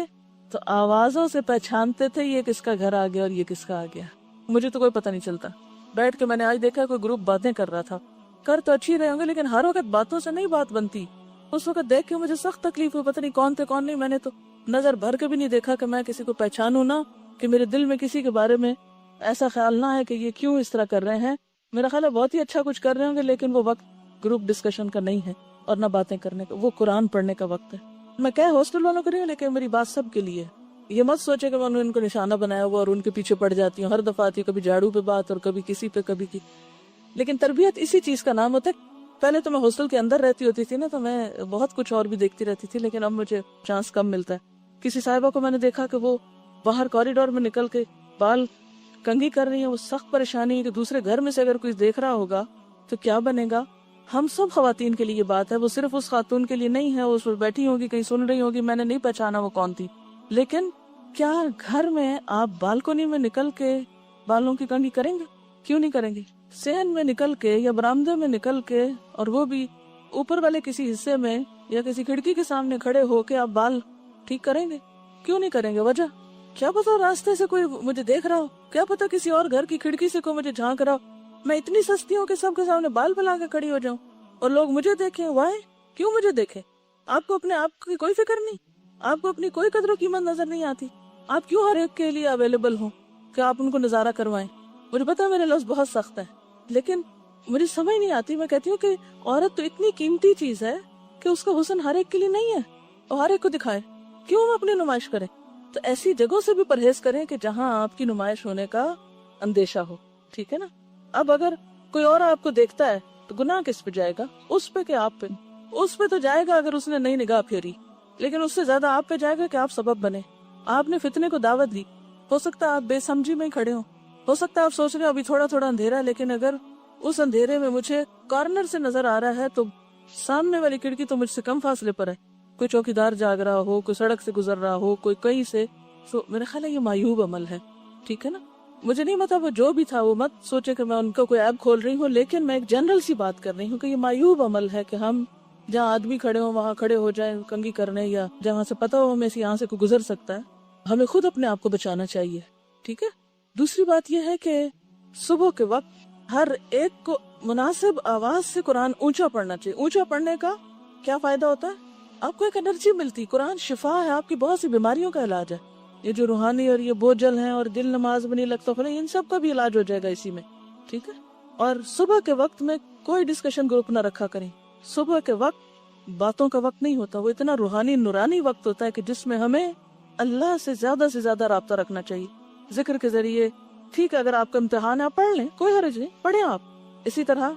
تو آوازوں سے پہچانتے تھے یہ کس کا گھر آ گیا اور یہ کس کا آ گیا. مجھے تو کوئی پتہ نہیں چلتا. بیٹھ کے میں نے آج دیکھا کوئی گروپ باتیں کر رہا تھا, کر تو اچھی رہے ہوں گے لیکن ہر وقت باتوں سے نہیں بات بنتی. اس وقت دیکھ کے مجھے سخت تکلیف ہوئی, پتہ نہیں کون تھے کون نہیں. میں نے تو نظر بھر کے بھی نہیں دیکھا کہ میں کسی کو پہچانوں نا, کہ میرے دل میں کسی کے بارے میں ایسا خیال نہ ہے کہ یہ کیوں اس طرح کر رہے ہیں. میرا خیال ہے بہت ہی اچھا کچھ کر رہے ہوں گے, لیکن وہ وقت گروپ ڈسکشن کا نہیں ہے اور نہ باتیں کرنے کا, وہ قرآن پڑھنے کا وقت ہے. میں کہہ ہاسٹل والوں کو رہی ہوں, لیکن میری بات سب کے لیے. یہ مت سوچے کہ میں نے ان کو نشانہ بنایا ہوا اور ان کے پیچھے پڑ جاتی ہوں. ہر دفعہ آتی ہوں, کبھی جھاڑو پہ بات اور کبھی کسی پہ کبھی کی. لیکن تربیت اسی چیز کا نام ہوتا ہے. پہلے تو میں ہاسٹل کے اندر رہتی ہوتی تھی نا, تو میں بہت کچھ اور بھی دیکھتی رہتی تھی, لیکن اب مجھے چانس کم ملتا ہے. کسی صاحبہ کو میں نے دیکھا کہ وہ باہر کوریڈور میں نکل کے بال کنگھی کر رہی ہیں. وہ سخت پریشانی ہے کہ دوسرے گھر میں سے اگر کوئی دیکھ رہا ہوگا تو کیا بنے گا. ہم سب خواتین کے لیے یہ بات ہے, وہ صرف اس خاتون کے لیے نہیں ہے. اس پر بیٹھی ہوگی, کہیں سن رہی ہوگی, میں نے نہیں پہچانا وہ کون تھی. لیکن کیا گھر میں آپ بالکنی میں نکل کے بالوں کی کنگھی کریں گے؟ کیوں نہیں کریں گے؟ صحن میں نکل کے یا برآمدے میں نکل کے, اور وہ بھی اوپر والے کسی حصے میں یا کسی کھڑکی کے سامنے کھڑے ہو کے آپ بال ٹھیک کریں گے؟ کیوں نہیں کریں گے؟ وجہ کیا پتا راستے سے کوئی مجھے دیکھ رہا ہو, کیا پتا کسی اور گھر کی کھڑکی سے کوئی مجھے جھانک رہا ہو. میں اتنی سستی ہوں کہ سب کے سامنے بال پھیلا کے کھڑی ہو جاؤں اور لوگ مجھے دیکھیں. وائے کیوں مجھے دیکھیں؟ آپ کو اپنے آپ کی کوئی فکر نہیں؟ آپ کو اپنی کوئی قدر و قیمت نظر نہیں آتی؟ آپ کیوں ہر ایک کے لیے اویلیبل ہوں؟ کہ آپ ان کو نظارہ کروائیں. مجھے پتا ہے میرے لفظ بہت سخت ہے، لیکن مجھے سمجھ نہیں آتی. میں کہتی ہوں کہ عورت تو اتنی قیمتی چیز ہے کہ اس کا حسن ہر ایک کے لیے نہیں ہے اور ہر ایک کو دکھائے. کیوں ہم اپنی نمائش کریں؟ تو ایسی جگہوں سے بھی پرہیز کریں کہ جہاں آپ کی نمائش ہونے کا اندیشہ ہو. ٹھیک ہے نا؟ اب اگر کوئی اور آپ کو دیکھتا ہے تو گناہ کس پہ جائے گا؟ اس پہ کہ آپ پہ؟ اس پہ تو جائے گا اگر اس نے نئی نگاہ پھیری، لیکن اس سے زیادہ آپ پہ جائے گا کہ آپ سبب بنے. آپ نے فتنے کو دعوت دی. ہو سکتا ہے آپ بے سمجھی میں ہی کھڑے ہو سکتا ہے آپ سوچ رہے ابھی تھوڑا تھوڑا اندھیرا ہے، لیکن اگر اس اندھیرے میں مجھے کارنر سے نظر آ رہا ہے تو سامنے والی کھڑکی تو مجھ سے کم فاصلے پر ہے. کوئی چوکیدار جاگ رہا ہو، کوئی سڑک سے گزر رہا ہو، کوئی کہیں سے، تو میرا خیال ہے یہ معیوب عمل ہے. ٹھیک ہے نا؟ مجھے نہیں پتا وہ جو بھی تھا، وہ مت سوچے کہ میں ان کا کوئی عیب کھول رہی ہوں، لیکن میں ایک جنرل سی بات کر رہی ہوں کہ یہ معیوب عمل ہے کہ ہم جہاں آدمی کھڑے ہوں وہاں کھڑے ہو جائیں کنگھی کرنے، یا جہاں سے پتا ہو ہمیں یہاں سے کوئی گزر سکتا ہے. ہمیں خود اپنے آپ کو بچانا چاہیے. ٹھیک ہے؟ دوسری بات یہ ہے کہ صبح کے وقت ہر ایک کو مناسب آواز سے قرآن اونچا پڑھنا چاہیے. اونچا پڑھنے کا کیا فائدہ ہوتا ہے؟ آپ کو ایک انرجی ملتی. قرآن شفا ہے، آپ کی بہت سی بیماریوں کا علاج ہے. یہ جو روحانی اور یہ بوجھل ہیں اور دل نماز میں نہیں لگتا، ان سب کا بھی علاج ہو جائے گا اسی میں. ٹھیک ہے؟ اور صبح کے وقت میں کوئی ڈسکشن گروپ نہ رکھا کریں. صبح کے وقت باتوں کا وقت نہیں ہوتا، وہ اتنا روحانی نورانی وقت ہوتا ہے کہ جس میں ہمیں اللہ سے زیادہ رابطہ رکھنا چاہیے ذکر کے ذریعے. ٹھیک ہے، اگر آپ کا امتحان ہے آپ پڑھ لیں، کوئی حرج نہیں، پڑھیں آپ. اسی طرح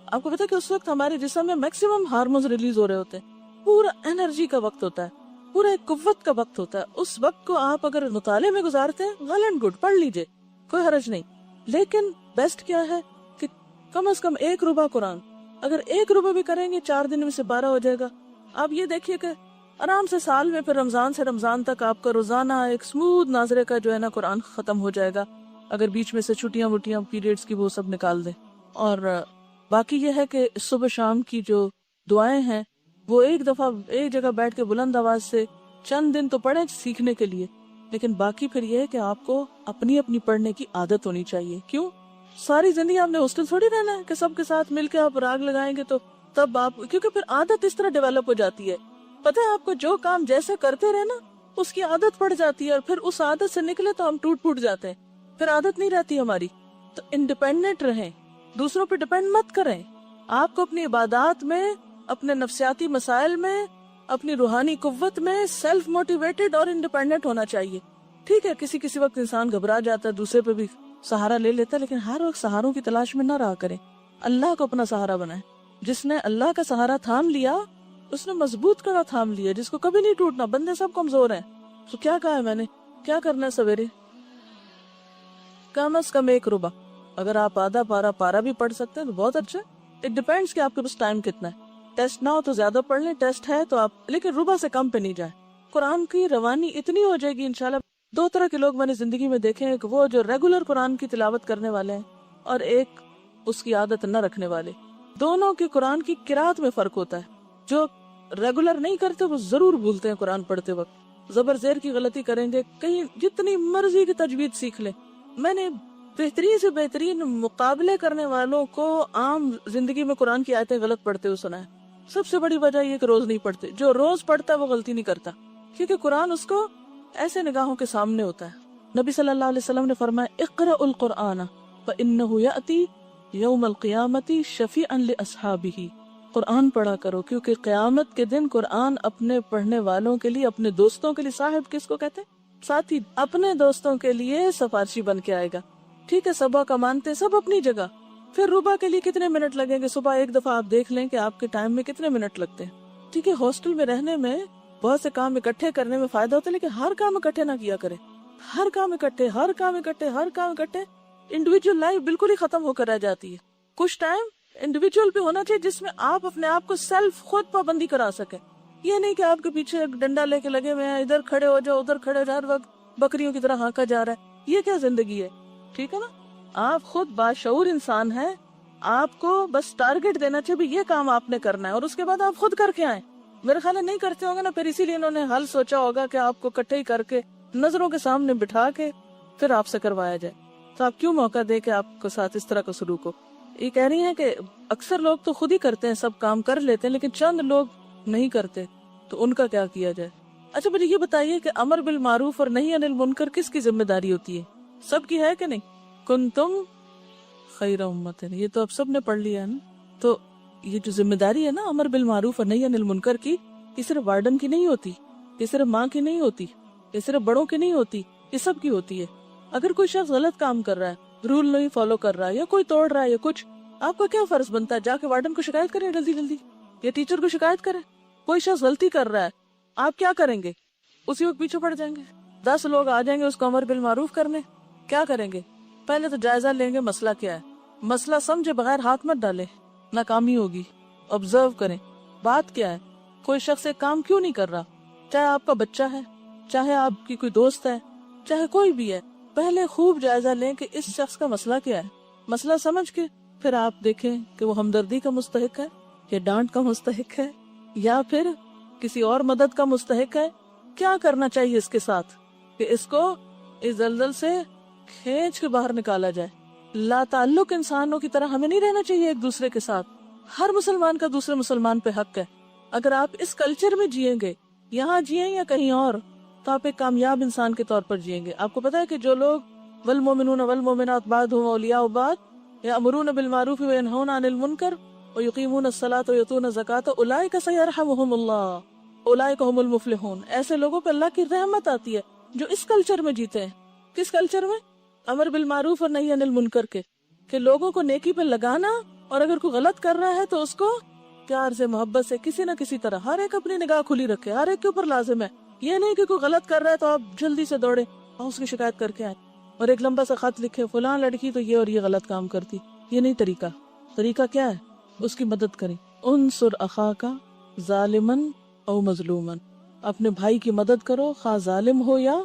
آپ کو پتا کہ اس وقت ہمارے جسم میں میکسیمم ہارمونز ریلیز ہو رہے ہوتے ہیں. پورا انرجی کا وقت ہوتا ہے، پورا ایک قوت کا وقت ہوتا ہے. اس وقت کو آپ اگر مطالعے میں گزارتے ہیں ویل اینڈ گڈ، پڑھ لیجئے، کوئی حرج نہیں. لیکن بیسٹ کیا ہے کہ کم از کم 1 ربع قرآن. اگر 1 ربع بھی کریں گے 4 دن میں سے 12 ہو جائے گا. آپ یہ دیکھیے کہ آرام سے سال میں پھر رمضان سے رمضان تک آپ کا روزانہ ایک سموتھ ناظرے کا جو ہے نا قرآن ختم ہو جائے گا، اگر بیچ میں سے چھٹیاں وٹیاں پیریڈز کی وہ سب نکال دیں. اور باقی یہ ہے کہ صبح شام کی جو دعائیں ہیں وہ ایک دفعہ ایک جگہ بیٹھ کے بلند آواز سے چند دن تو پڑھیں سیکھنے کے لیے، لیکن باقی پھر یہ ہے کہ آپ کو اپنی اپنی پڑھنے کی عادت ہونی چاہیے. کیوں؟ ساری زندگی آپ نے ہاسٹل تھوڑی رہنا ہے کہ سب کے ساتھ مل کے آپ راگ لگائیں گے تو تب آپ، کیونکہ پھر عادت اس طرح ڈیولپ ہو جاتی ہے. پتہ ہے آپ کو جو کام جیسے کرتے رہے نا اس کی عادت پڑ جاتی ہے، اور پھر اس عادت سے نکلے تو ہم ٹوٹ پھوٹ جاتے ہیں، پھر عادت نہیں رہتی ہماری. تو انڈیپینڈنٹ رہیں، دوسروں پہ ڈیپینڈ مت کریں. آپ کو اپنی عبادات میں، اپنے نفسیاتی مسائل میں، اپنی روحانی قوت میں سیلف موٹیویٹڈ اور انڈیپینڈنٹ ہونا چاہیے. ٹھیک ہے کسی وقت انسان گھبرا جاتا ہے، دوسرے پہ بھی سہارا لے لیتا ہے، لیکن ہر وقت سہاروں کی تلاش میں نہ رہا کریں. اللہ کو اپنا سہارا بنائیں. جس نے اللہ کا سہارا تھام لیا اس نے مضبوط کڑا تھام لیا، جس کو کبھی نہیں ٹوٹنا. بندے سب کمزور ہیں. تو کیا کہا ہے میں نے، کیا کرنا ہے سویرے؟ کم از کم 1 ربع. اگر آپ آدھا پارا بھی پڑھ سکتے ہیں تو بہت اچھا. اٹ ڈیپینڈس کہ آپ کے پاس ٹائم کتنا ہے. ٹیسٹ نہ ہو تو زیادہ پڑھ لیں، ٹیسٹ ہے تو آپ، لیکن ربع سے کم پہ نہیں جائیں. قرآن کی روانی اتنی ہو جائے گی انشاءاللہ. 2 طرح کے لوگ میں نے زندگی میں دیکھے ہیں، کہ وہ جو ریگولر قرآن کی تلاوت کرنے والے ہیں اور ایک اس کی عادت نہ رکھنے والے. دونوں کے قرآن کی قرات میں فرق ہوتا ہے. جو ریگولر نہیں کرتے وہ ضرور بھولتے ہیں قرآن پڑھتے وقت، زبر زیر کی غلطی کریں گے، کہیں جتنی مرضی کی تجوید سیکھ لیں. میں نے بہترین سے بہترین مقابلے کرنے والوں کو عام زندگی میں قرآن کی آیتیں غلط پڑھتے ہوئے سنا ہے. سب سے بڑی وجہ یہ کہ روز نہیں پڑھتے. جو روز پڑھتا ہے وہ غلطی نہیں کرتا، کیونکہ قرآن اس کو ایسے نگاہوں کے سامنے ہوتا ہے. نبی صلی اللہ علیہ وسلم نے فرمایا اقرأ القرآن فإنه یأتی یوم القیامت شفیعا لأصحابہ. قرآن پڑھا کرو کیونکہ قیامت کے دن قرآن اپنے پڑھنے والوں کے لیے، اپنے دوستوں کے لیے، صاحب کس کو کہتے ہیں؟ ساتھی. اپنے دوستوں کے لیے سفارشی بن کے آئے گا. ٹھیک ہے، صبح کا مانتے سب اپنی جگہ. پھر ربع کے لیے کتنے منٹ لگیں گے؟ صبح ایک دفعہ آپ دیکھ لیں کہ آپ کے ٹائم میں کتنے منٹ لگتے ہیں. ٹھیک ہے، ہاسٹل میں رہنے میں بہت سے کام اکٹھے کرنے میں فائدہ ہوتا ہے، لیکن ہر کام اکٹھے نہ کیا کریں. ہر کام اکٹھے انڈیویجول لائف بالکل ہی ختم ہو کر رہ جاتی ہے. کچھ ٹائم انڈیویجول بھی ہونا چاہیے جس میں آپ اپنے آپ کو سیلف خود پابندی کرا سکیں. یہ نہیں کہ آپ کے پیچھے ایک ڈنڈا لے کے لگے ہوئے ہیں، ادھر کھڑے ہو جاؤ ادھر کھڑے ہو جاؤ، ہر وقت بکریوں کی طرح ہانکا جا رہا ہے. یہ کیا زندگی ہے؟ ٹھیک ہے نا؟ آپ خود باشعور انسان ہیں، آپ کو بس ٹارگٹ دینا چاہیے بھی یہ کام آپ نے کرنا ہے، اور اس کے بعد آپ خود کر کے آئیں. میرے خیال ہے نہیں کرتے ہوں گے نا، پھر اسی لیے انہوں نے حل سوچا ہوگا کہ آپ کو اکٹھے ہی کر کے نظروں کے سامنے بٹھا کے پھر آپ سے کروایا جائے. تو آپ کیوں موقع دے کہ آپ کو ساتھ اس طرح کا سلوک ہو؟ یہ کہہ رہی ہیں کہ اکثر لوگ تو خود ہی کرتے ہیں، سب کام کر لیتے ہیں، لیکن چند لوگ نہیں کرتے، تو ان کا کیا کیا جائے؟ اچھا مجھے یہ بتائیے کہ امر بالمعروف اور نہی عن المنکر کس کی ذمہ داری ہوتی ہے؟ سب کی ہے کہ نہیں؟ کنتم خیر امت، یہ تو اب سب نے پڑھ لیا ہے نا. تو یہ جو ذمہ داری ہے نا امر بالمعروف اور نہی عن المنکر کی، یہ صرف وارڈن کی نہیں ہوتی، یہ صرف ماں کی نہیں ہوتی، یہ صرف بڑوں کی نہیں ہوتی، یہ سب کی ہوتی ہے. اگر کوئی شخص غلط کام کر رہا ہے، رول نہیں فالو کر رہا ہے، یا کوئی توڑ رہا ہے یا کچھ، آپ کا کیا فرض بنتا ہے؟ جا کے وارڈن کو شکایت کریں جلدی جلدی، یا ٹیچر کو شکایت کریں. کوئی شخص غلطی کر رہا ہے، آپ کیا کریں گے؟ اسی وقت پیچھے پڑ جائیں گے، 10 لوگ آ جائیں گے اس کو امر بالمعروف کرنے. کیا کریں گے؟ پہلے تو جائزہ لیں گے مسئلہ کیا ہے، مسئلہ سمجھے بغیر ہاتھ مت ڈالے، ناکامی ہوگی. آبزرو کریں بات کیا ہے، کوئی شخص ایک کام کیوں نہیں کر رہا، چاہے آپ کا بچہ ہے، چاہے آپ کی کوئی دوست ہے، چاہے کوئی بھی ہے. پہلے خوب جائزہ لیں کہ اس شخص کا مسئلہ کیا ہے. مسئلہ سمجھ کے پھر آپ دیکھیں کہ وہ ہمدردی کا مستحق ہے یا ڈانٹ کا مستحق ہے یا پھر کسی اور مدد کا مستحق ہے. کیا کرنا چاہیے اس کے ساتھ کہ اس کو اس دلدل سے کھینچ کے باہر نکالا جائے. لا تعلق انسانوں کی طرح ہمیں نہیں رہنا چاہیے ایک دوسرے کے ساتھ. ہر مسلمان کا دوسرے مسلمان پہ حق ہے. اگر آپ اس کلچر میں جیئیں گے، یہاں جیئیں یا کہیں اور، تو آپ ایک کامیاب انسان کے طور پر جیئیں گے. آپ کو پتا ہے کہ جو لوگ والمؤمنون والمؤمنات بعضهم اولیاء بعض یأمرون بالمعروف وینہون عن المنکر ویقیمون الصلاۃ ویؤتون الزکاۃ اولئک سیرحمهم اللہ اولئک هم المفلحون. ایسے لوگوں پہ اللہ کی رحمت آتی ہے جو اس کلچر میں جیتے ہیں. کس کلچر میں؟ امر بالمعروف اور نہی عن المنکر کے، کہ لوگوں کو نیکی پہ لگانا، اور اگر کوئی غلط کر رہا ہے تو اس کو پیار سے محبت سے کسی نہ کسی طرح، ہر ایک اپنی نگاہ کھلی رکھے، ہر ایک کے اوپر لازم ہے. یہ نہیں کہ کوئی غلط کر رہا ہے تو آپ جلدی سے دوڑے اور اس کی شکایت کر کے آئے اور ایک لمبا سا خط لکھے فلاں لڑکی تو یہ اور یہ غلط کام کرتی. یہ نہیں طریقہ. طریقہ کیا ہے؟ اس کی مدد کریں. انصر اخاک ظالما او مظلوما، اپنے بھائی کی مدد کرو خواہ ظالم ہو یا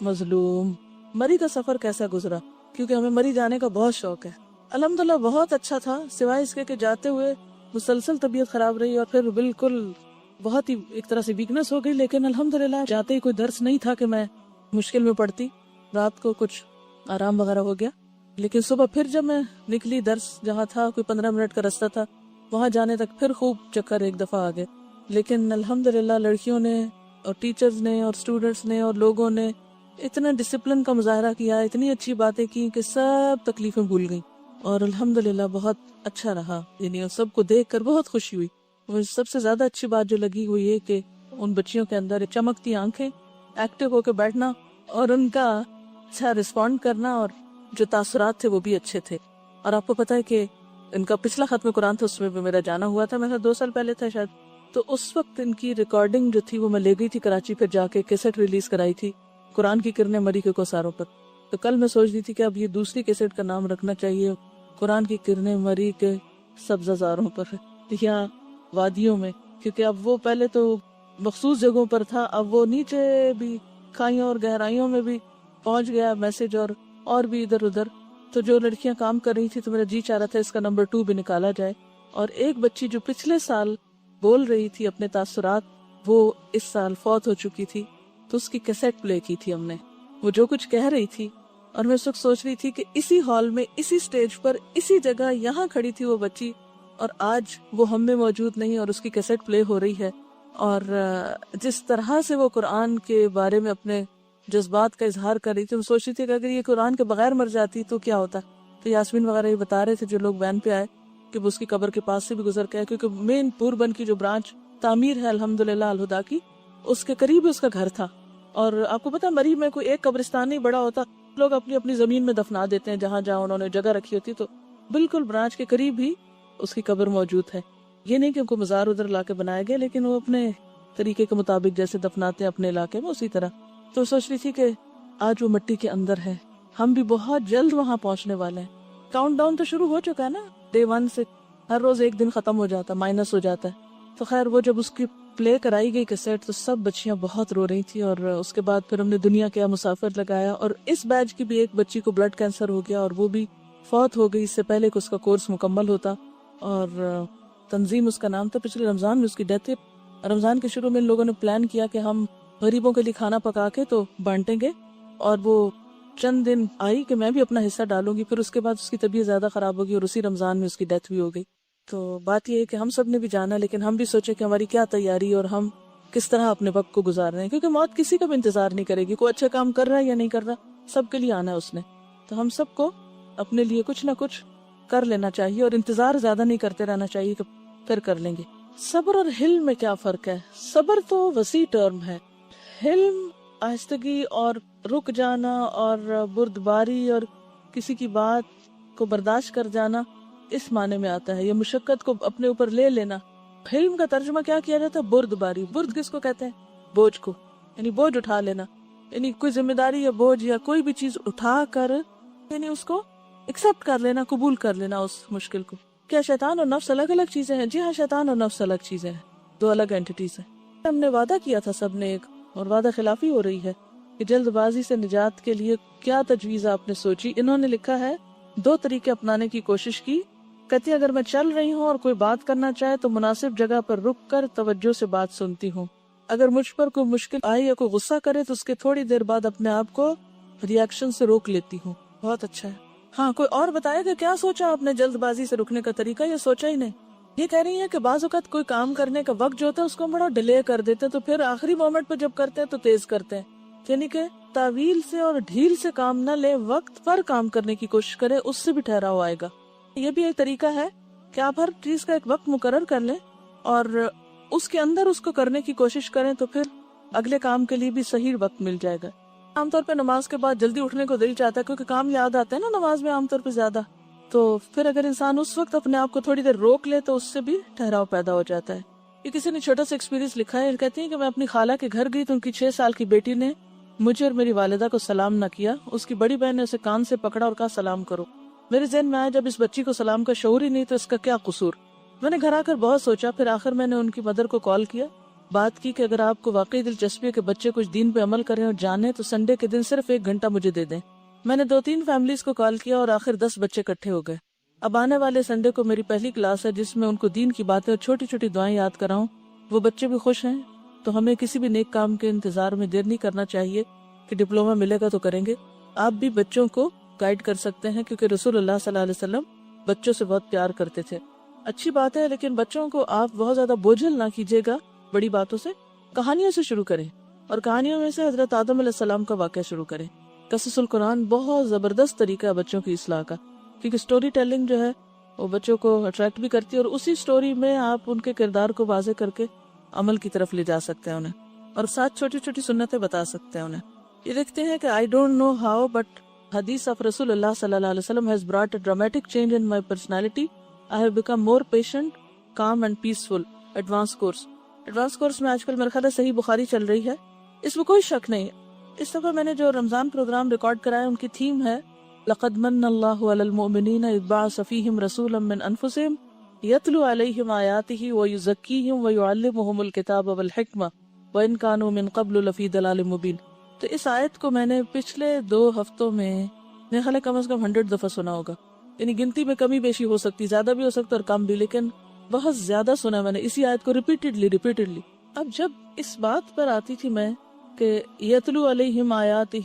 مظلوم. مری کا سفر کیسا گزرا؟ کیونکہ ہمیں مری جانے کا بہت شوق ہے. الحمدللہ بہت اچھا تھا، سوائے اس کے کہ جاتے ہوئے مسلسل طبیعت خراب رہی اور پھر بالکل بہت ہی ایک طرح سے ویکنس ہو گئی. لیکن الحمدللہ جاتے ہی کوئی درس نہیں تھا کہ میں مشکل میں پڑتی. رات کو کچھ آرام وغیرہ ہو گیا، لیکن صبح پھر جب میں نکلی درس جہاں تھا کوئی 15 منٹ کا راستہ تھا، وہاں جانے تک پھر خوب چکر ایک دفعہ آ گئے. لیکن الحمدللہ لڑکیوں نے اور ٹیچرز نے اور اسٹوڈنٹس نے اور لوگوں نے اتنا ڈسپلن کا مظاہرہ کیا، اتنی اچھی باتیں کی کہ سب تکلیفیں بھول گئیں اور الحمدللہ بہت اچھا رہا. یعنی سب کو دیکھ کر بہت خوشی ہوئی. وہ سب سے زیادہ اچھی بات جو لگی وہ یہ کہ ان بچیوں کے اندر چمکتی آنکھیں، ایکٹیو ہو کے بیٹھنا اور ان کا اچھا رسپونڈ کرنا، اور جو تاثرات تھے وہ بھی اچھے تھے. اور آپ کو پتا ہے کہ ان کا پچھلا ختم قرآن تھا، اس میں بھی میرا جانا ہوا تھا، میرا 2 سال پہلے تھا شاید. تو اس وقت ان کی ریکارڈنگ جو تھی وہ میں لے گئی تھی کراچی، پھر جا کے کیسٹ ریلیز کرائی تھی قرآن کی کرنیں مری کے کوثاروں پر. تو کل میں سوچ رہی تھی کہ اب یہ دوسری کیسٹ کا نام رکھنا چاہیے قرآن کی کرنیں مری کے سبزہ زاروں پر یا وادیوں میں، کیونکہ اب وہ پہلے تو مخصوص جگہوں پر تھا، اب وہ نیچے بھی کھائیوں اور گہرائیوں میں بھی پہنچ گیا میسج، اور بھی ادھر ادھر. تو جو لڑکیاں کام کر رہی تھی تو میرا جی چاہ رہا تھا اس کا نمبر 2 بھی نکالا جائے. اور ایک بچی جو پچھلے سال بول رہی تھی اپنے تاثرات، وہ اس سال فوت ہو چکی تھی، تو اس کی کیسٹ پلے کی تھی ہم نے، وہ جو کچھ کہہ رہی تھی. اور میں اس وقت سوچ رہی تھی کہ اسی ہال میں، اسی سٹیج پر، اسی جگہ یہاں کھڑی تھی وہ بچی، اور آج وہ ہم میں موجود نہیں اور اس کی کیسٹ پلے ہو رہی ہے. اور جس طرح سے وہ قرآن کے بارے میں اپنے جذبات کا اظہار کر رہی تھی، میں سوچ رہی تھی کہ اگر یہ قرآن کے بغیر مر جاتی تو کیا ہوتا. تو یاسمین وغیرہ یہ بتا رہے تھے جو لوگ وین پہ آئے کہ وہ اس کی قبر کے پاس سے بھی گزر کے آئے، کیونکہ مین پوربند کی جو برانچ تعمیر ہے الحمدللہ الہدا کی، اس کے قریب ہی اس کا گھر تھا. اور آپ کو پتا مری میں کوئی ایک قبرستان نہیں بڑا ہوتا، لوگ اپنی اپنی زمین میں دفنا دیتے ہیں جہاں جہاں انہوں نے جگہ رکھی ہوتی. تو بالکل برانچ کے قریب ہی اس کی قبر موجود ہے. یہ نہیں کہ ان کو مزار ادھر لا کے بنایا گیا، لیکن وہ اپنے طریقے کے مطابق جیسے دفناتے ہیں اپنے علاقے میں اسی طرح. تو سوچ رہی تھی کہ آج وہ مٹی کے اندر ہے، ہم بھی بہت جلد وہاں پہنچنے والے ہیں. کاؤنٹ ڈاؤن تو شروع ہو چکا ہے نا، ڈے 1 سے ہر روز ایک دن ختم ہو جاتا، مائنس ہو جاتا ہے. تو خیر وہ جب اس کی پلے کرائی گئی کیسٹ تو سب بچیاں بہت رو رہی تھی. اور اس کے بعد پھر ہم نے دنیا کیا مسافر لگایا، اور اس بیچ کی بھی ایک بچی کو بلڈ کینسر ہو گیا اور وہ بھی فوت ہو گئی اس سے پہلے کہ اس کا کورس مکمل ہوتا. اور تنظیم اس کا نام تھا، پچھلے رمضان میں اس کی ڈیتھ. رمضان کے شروع میں ان لوگوں نے پلان کیا کہ ہم غریبوں کے لیے کھانا پکا کے تو بانٹیں گے، اور وہ چند دن آئی کہ میں بھی اپنا حصہ ڈالوں گی. پھر اس کے بعد اس کی طبیعت زیادہ خراب ہوگی اور اسی رمضان میں اس کی ڈیتھ بھی ہو گئی. تو بات یہ ہے کہ ہم سب نے بھی جانا، لیکن ہم بھی سوچے کہ ہماری کیا تیاری اور ہم کس طرح اپنے وقت کو گزار رہے ہیں، کیونکہ موت کسی کا بھی انتظار نہیں کرے گی. کوئی اچھا کام کر رہا ہے یا نہیں کر رہا، سب کے لیے آنا ہے اس نے. تو ہم سب کو اپنے لیے کچھ نہ کچھ کر لینا چاہیے اور انتظار زیادہ نہیں کرتے رہنا چاہیے کہ پھر کر لیں گے۔ صبر اور حلم میں کیا فرق ہے؟ صبر تو وسیع ٹرم ہے، حلم آہستگی اور رک جانا اور بردباری اور کسی کی بات کو برداشت کر جانا اس معنی میں آتا ہے، یہ مشقت کو اپنے اوپر لے لینا۔ حلم کا ترجمہ کیا کیا جاتا ہے؟ بردباری۔ برد کس کو کہتے ہیں؟ بوجھ کو، یعنی بوجھ اٹھا لینا، یعنی کوئی ذمہ داری یا بوجھ یا کوئی بھی چیز اٹھا کر یعنی اس کو ایکسپٹ کر لینا، قبول کر لینا اس مشکل کو۔ کیا شیطان اور نفس الگ الگ چیزیں ہیں؟ جی ہاں، شیطان اور نفس الگ چیزیں ہیں، دو الگ اینٹیز ہیں۔ ہم نے وعدہ کیا تھا سب نے ایک، اور وعدہ خلافی ہو رہی ہے کہ جلد بازی سے نجات کے لیے کیا تجویز آپ نے سوچی؟ انہوں نے لکھا ہے 2 طریقے اپنانے کی کوشش کی۔ کہتی اگر میں چل رہی ہوں اور کوئی بات کرنا چاہے تو مناسب جگہ پر رک کر توجہ سے بات سنتی ہوں۔ اگر مجھ پر کوئی مشکل آئی یا کوئی غصہ کرے تو اس کے تھوڑی دیر بعد اپنے آپ کو ری ایکشن سے روک لیتی ہوں۔ بہت اچھا ہے۔ ہاں، کوئی اور بتائے کہ کیا سوچا آپ نے جلد بازی سے رکنے کا طریقہ، یا سوچا ہی نہیں؟ یہ کہہ رہی ہیں کہ بعض اوقات کوئی کام کرنے کا وقت جو ہوتا ہے اس کو بڑا ڈیلے کر دیتے ہیں، تو پھر آخری مومنٹ پہ جب کرتے ہیں تو تیز کرتے ہیں، یعنی کہ تعویل سے اور ڈھیل سے کام نہ لے، وقت پر کام کرنے کی کوشش کرے، اس سے بھی ٹھہراؤ آئے گا۔ یہ بھی ایک طریقہ ہے کہ آپ ہر چیز کا ایک وقت مقرر کر لیں اور اس کے اندر اس کو کرنے کی کوشش کریں، تو پھر اگلے کام کے لیے بھی صحیح وقت مل جائے گا۔ عام طور پہ نماز کے بعد جلدی اٹھنے کو دل چاہتا ہے کیونکہ کام یاد آتے ہیں نا نماز میں عام طور پہ زیادہ، تو پھر اگر انسان اس وقت اپنے آپ کو تھوڑی دیر روک لے تو اس سے بھی ٹھہراؤ پیدا ہو جاتا ہے۔ یہ کسی نے چھوٹا سا ایکسپیرینس لکھا ہے، کہتی ہیں کہ میں اپنی خالہ کے گھر گئی تو ان کی 6 سال کی بیٹی نے مجھے اور میری والدہ کو سلام نہ کیا۔ اس کی بڑی بہن نے اسے کان سے پکڑا اور کہا سلام کرو۔ میرے ذہن میں آیا جب اس بچی کو سلام کا شعور ہی نہیں تو اس کا کیا قصور۔ میں نے گھر آ کر بہت سوچا، پھر آخر میں نے ان کی مدر کو کال کیا، بات کی کہ اگر آپ کو واقعی دلچسپی ہے کہ بچے کچھ دین پہ عمل کریں اور جانیں تو سنڈے کے دن صرف 1 گھنٹہ مجھے دے دیں۔ میں نے 2-3 فیملیز کو کال کیا اور آخر 10 بچے اکٹھے ہو گئے۔ اب آنے والے سنڈے کو میری پہلی کلاس ہے جس میں ان کو دین کی باتیں اور چھوٹی چھوٹی دعائیں یاد کراؤں۔ وہ بچے بھی خوش ہیں، تو ہمیں کسی بھی نیک کام کے انتظار میں دیر نہیں کرنا چاہیے کہ ڈپلومہ ملے گا تو کریں گے۔ آپ بھی بچوں کو گائیڈ کر سکتے ہیں کیونکہ رسول اللہ صلی اللہ علیہ وسلم بچوں سے بہت پیار کرتے تھے۔ اچھی بات ہے، لیکن بچوں کو آپ بہت زیادہ بوجھل نہ کیجیے گا بڑی باتوں سے، کہانیوں سے شروع کریں، اور کہانیوں میں سے حضرت آدم علیہ السلام کا واقعہ شروع کریں۔ قصص القرآن بہت زبردست طریقہ ہے بچوں کی اصلاح کا، کیونکہ سٹوری ٹیلنگ جو ہے وہ بچوں کو اٹریکٹ بھی کرتی ہے، اور اسی سٹوری میں آپ ان کے کردار کو واضح کر کے عمل کی طرف لے جا سکتے ہیں انہیں، اور ساتھ چھوٹی چھوٹی سنتیں بتا سکتے ہیں انہیں۔ یہ لکھتے ہیں کہ I don't know how but hadith of رسول اللہ صلی اللہ علیہ وسلم has brought a dramatic change in my personality. I have become more patient, calm and peaceful. Advance course میں آج کل میرے خیال ہے صحیح بخاری چل رہی ہے، اس میں کوئی شک نہیں۔ اس دفعہ میں نے جو رمضان پروگرام ریکارڈ کرایا ان کی تھیم ہے لقد من اللہ علی المؤمنین اذ بعث فیہم رسولا من انفسہم یتلو علیہم آیاتہ ویزکیہم ویعلمہم الکتاب والحکمہ وان کانوا من قبل لفی ضلال مبین۔ تو اس آیت کو میں نے پچھلے 2 ہفتوں میں میرے خیال ہے کم از کم 100 دفعہ سنا ہوگا، یعنی گنتی میں کمی بیشی ہو سکتی، زیادہ بھی ہو سکتا اور کم بھی، لیکن بہت زیادہ سنا میں نے اسی آیت کو ریپیٹڈلی۔ اب جب اس بات پر آتی تھی میں کہ یتلو علیہم آیاتہ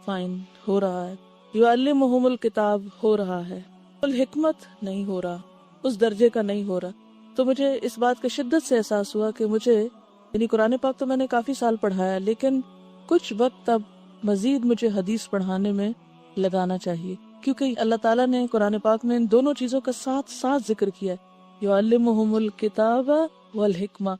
فائن ہو رہا ہے، یعلمہم الکتاب ہو رہا ہے، الحکمت نہیں ہو رہا، اس درجے کا نہیں ہو رہا، تو مجھے اس بات کا شدت سے احساس ہوا کہ مجھے یعنی قرآن پاک تو میں نے کافی سال پڑھایا، لیکن کچھ وقت اب مزید مجھے حدیث پڑھانے میں لگانا چاہیے، کیونکہ اللہ تعالیٰ نے قرآن پاک میں ان دونوں چیزوں کا ساتھ ساتھ ذکر کیا ہے، یعلمہم الکتاب والحکمہ۔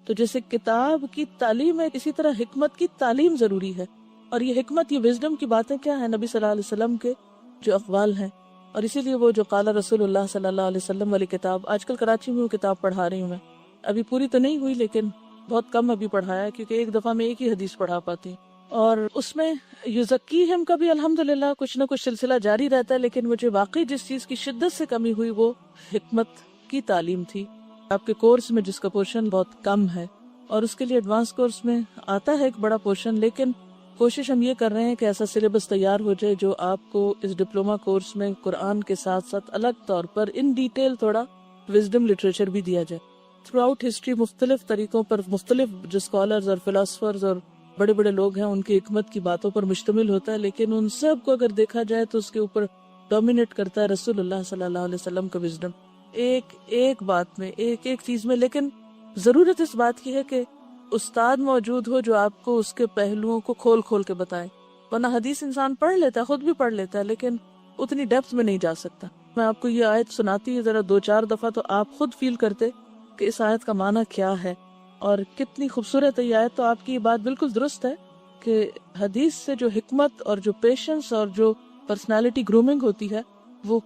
تو جیسے کتاب کی تعلیم ہے، اسی طرح حکمت کی تعلیم ضروری ہے، اور یہ حکمت، یہ وزڈم کی باتیں کیا ہیں؟ نبی صلی اللہ علیہ وسلم کے جو اقوال ہیں، اور اسی لیے وہ جو قال رسول اللہ صلی اللہ علیہ وسلم والی کتاب، آج کل کراچی میں وہ کتاب پڑھا رہی ہوں میں، ابھی پوری تو نہیں ہوئی لیکن بہت کم ابھی پڑھایا ہے، کیونکہ ایک دفعہ میں ایک ہی حدیث پڑھا پاتی، اور اس میں یزکیہم کا بھی الحمدللہ کچھ نہ کچھ سلسلہ جاری رہتا ہے، لیکن مجھے واقعی جس چیز کی شدت سے کمی ہوئی وہ حکمت کی تعلیم تھی۔ آپ کے کورس میں جس کا پورشن بہت کم ہے، اور اس کے لیے ایڈوانس کورس میں آتا ہے ایک بڑا پورشن، لیکن کوشش ہم یہ کر رہے ہیں کہ ایسا سلیبس تیار ہو جائے جو آپ کو اس ڈپلومہ کورس میں قرآن کے ساتھ ساتھ الگ طور پر ان ڈیٹیل تھوڑا وزڈم لٹریچر بھی دیا جائے۔ تھرو آؤٹ ہسٹری مختلف طریقوں پر مختلف جو اسکالرز اور فلاسفرز اور بڑے بڑے لوگ ہیں ان کی حکمت کی باتوں پر مشتمل ہوتا ہے، لیکن ان سب کو اگر دیکھا جائے تو اس کے اوپر ڈومینیٹ کرتا ہے رسول اللہ صلی اللہ علیہ وسلم کا وزڈم، ایک بات میں، ایک چیز میں۔ لیکن ضرورت اس بات کی ہے کہ استاد موجود ہو جو آپ کو اس کے پہلوؤں کو کھول کے بتائے، ورنہ حدیث انسان پڑھ لیتا ہے، خود بھی پڑھ لیتا ہے، لیکن اتنی ڈیپتھ میں نہیں جا سکتا. میں آپ کو یہ آیت سناتی ہے ذرا 2-4 دفعہ تو آپ خود فیل کرتے کہ اس آیت کا معنی کیا ہے اور کتنی خوبصورت ہے یہ آیت. تو آپ کی یہ بات بالکل درست ہے کہ حدیث سے جو حکمت اور جو پیشنس اور جو پرسنالٹی گرومنگ ہوتی ہے وہ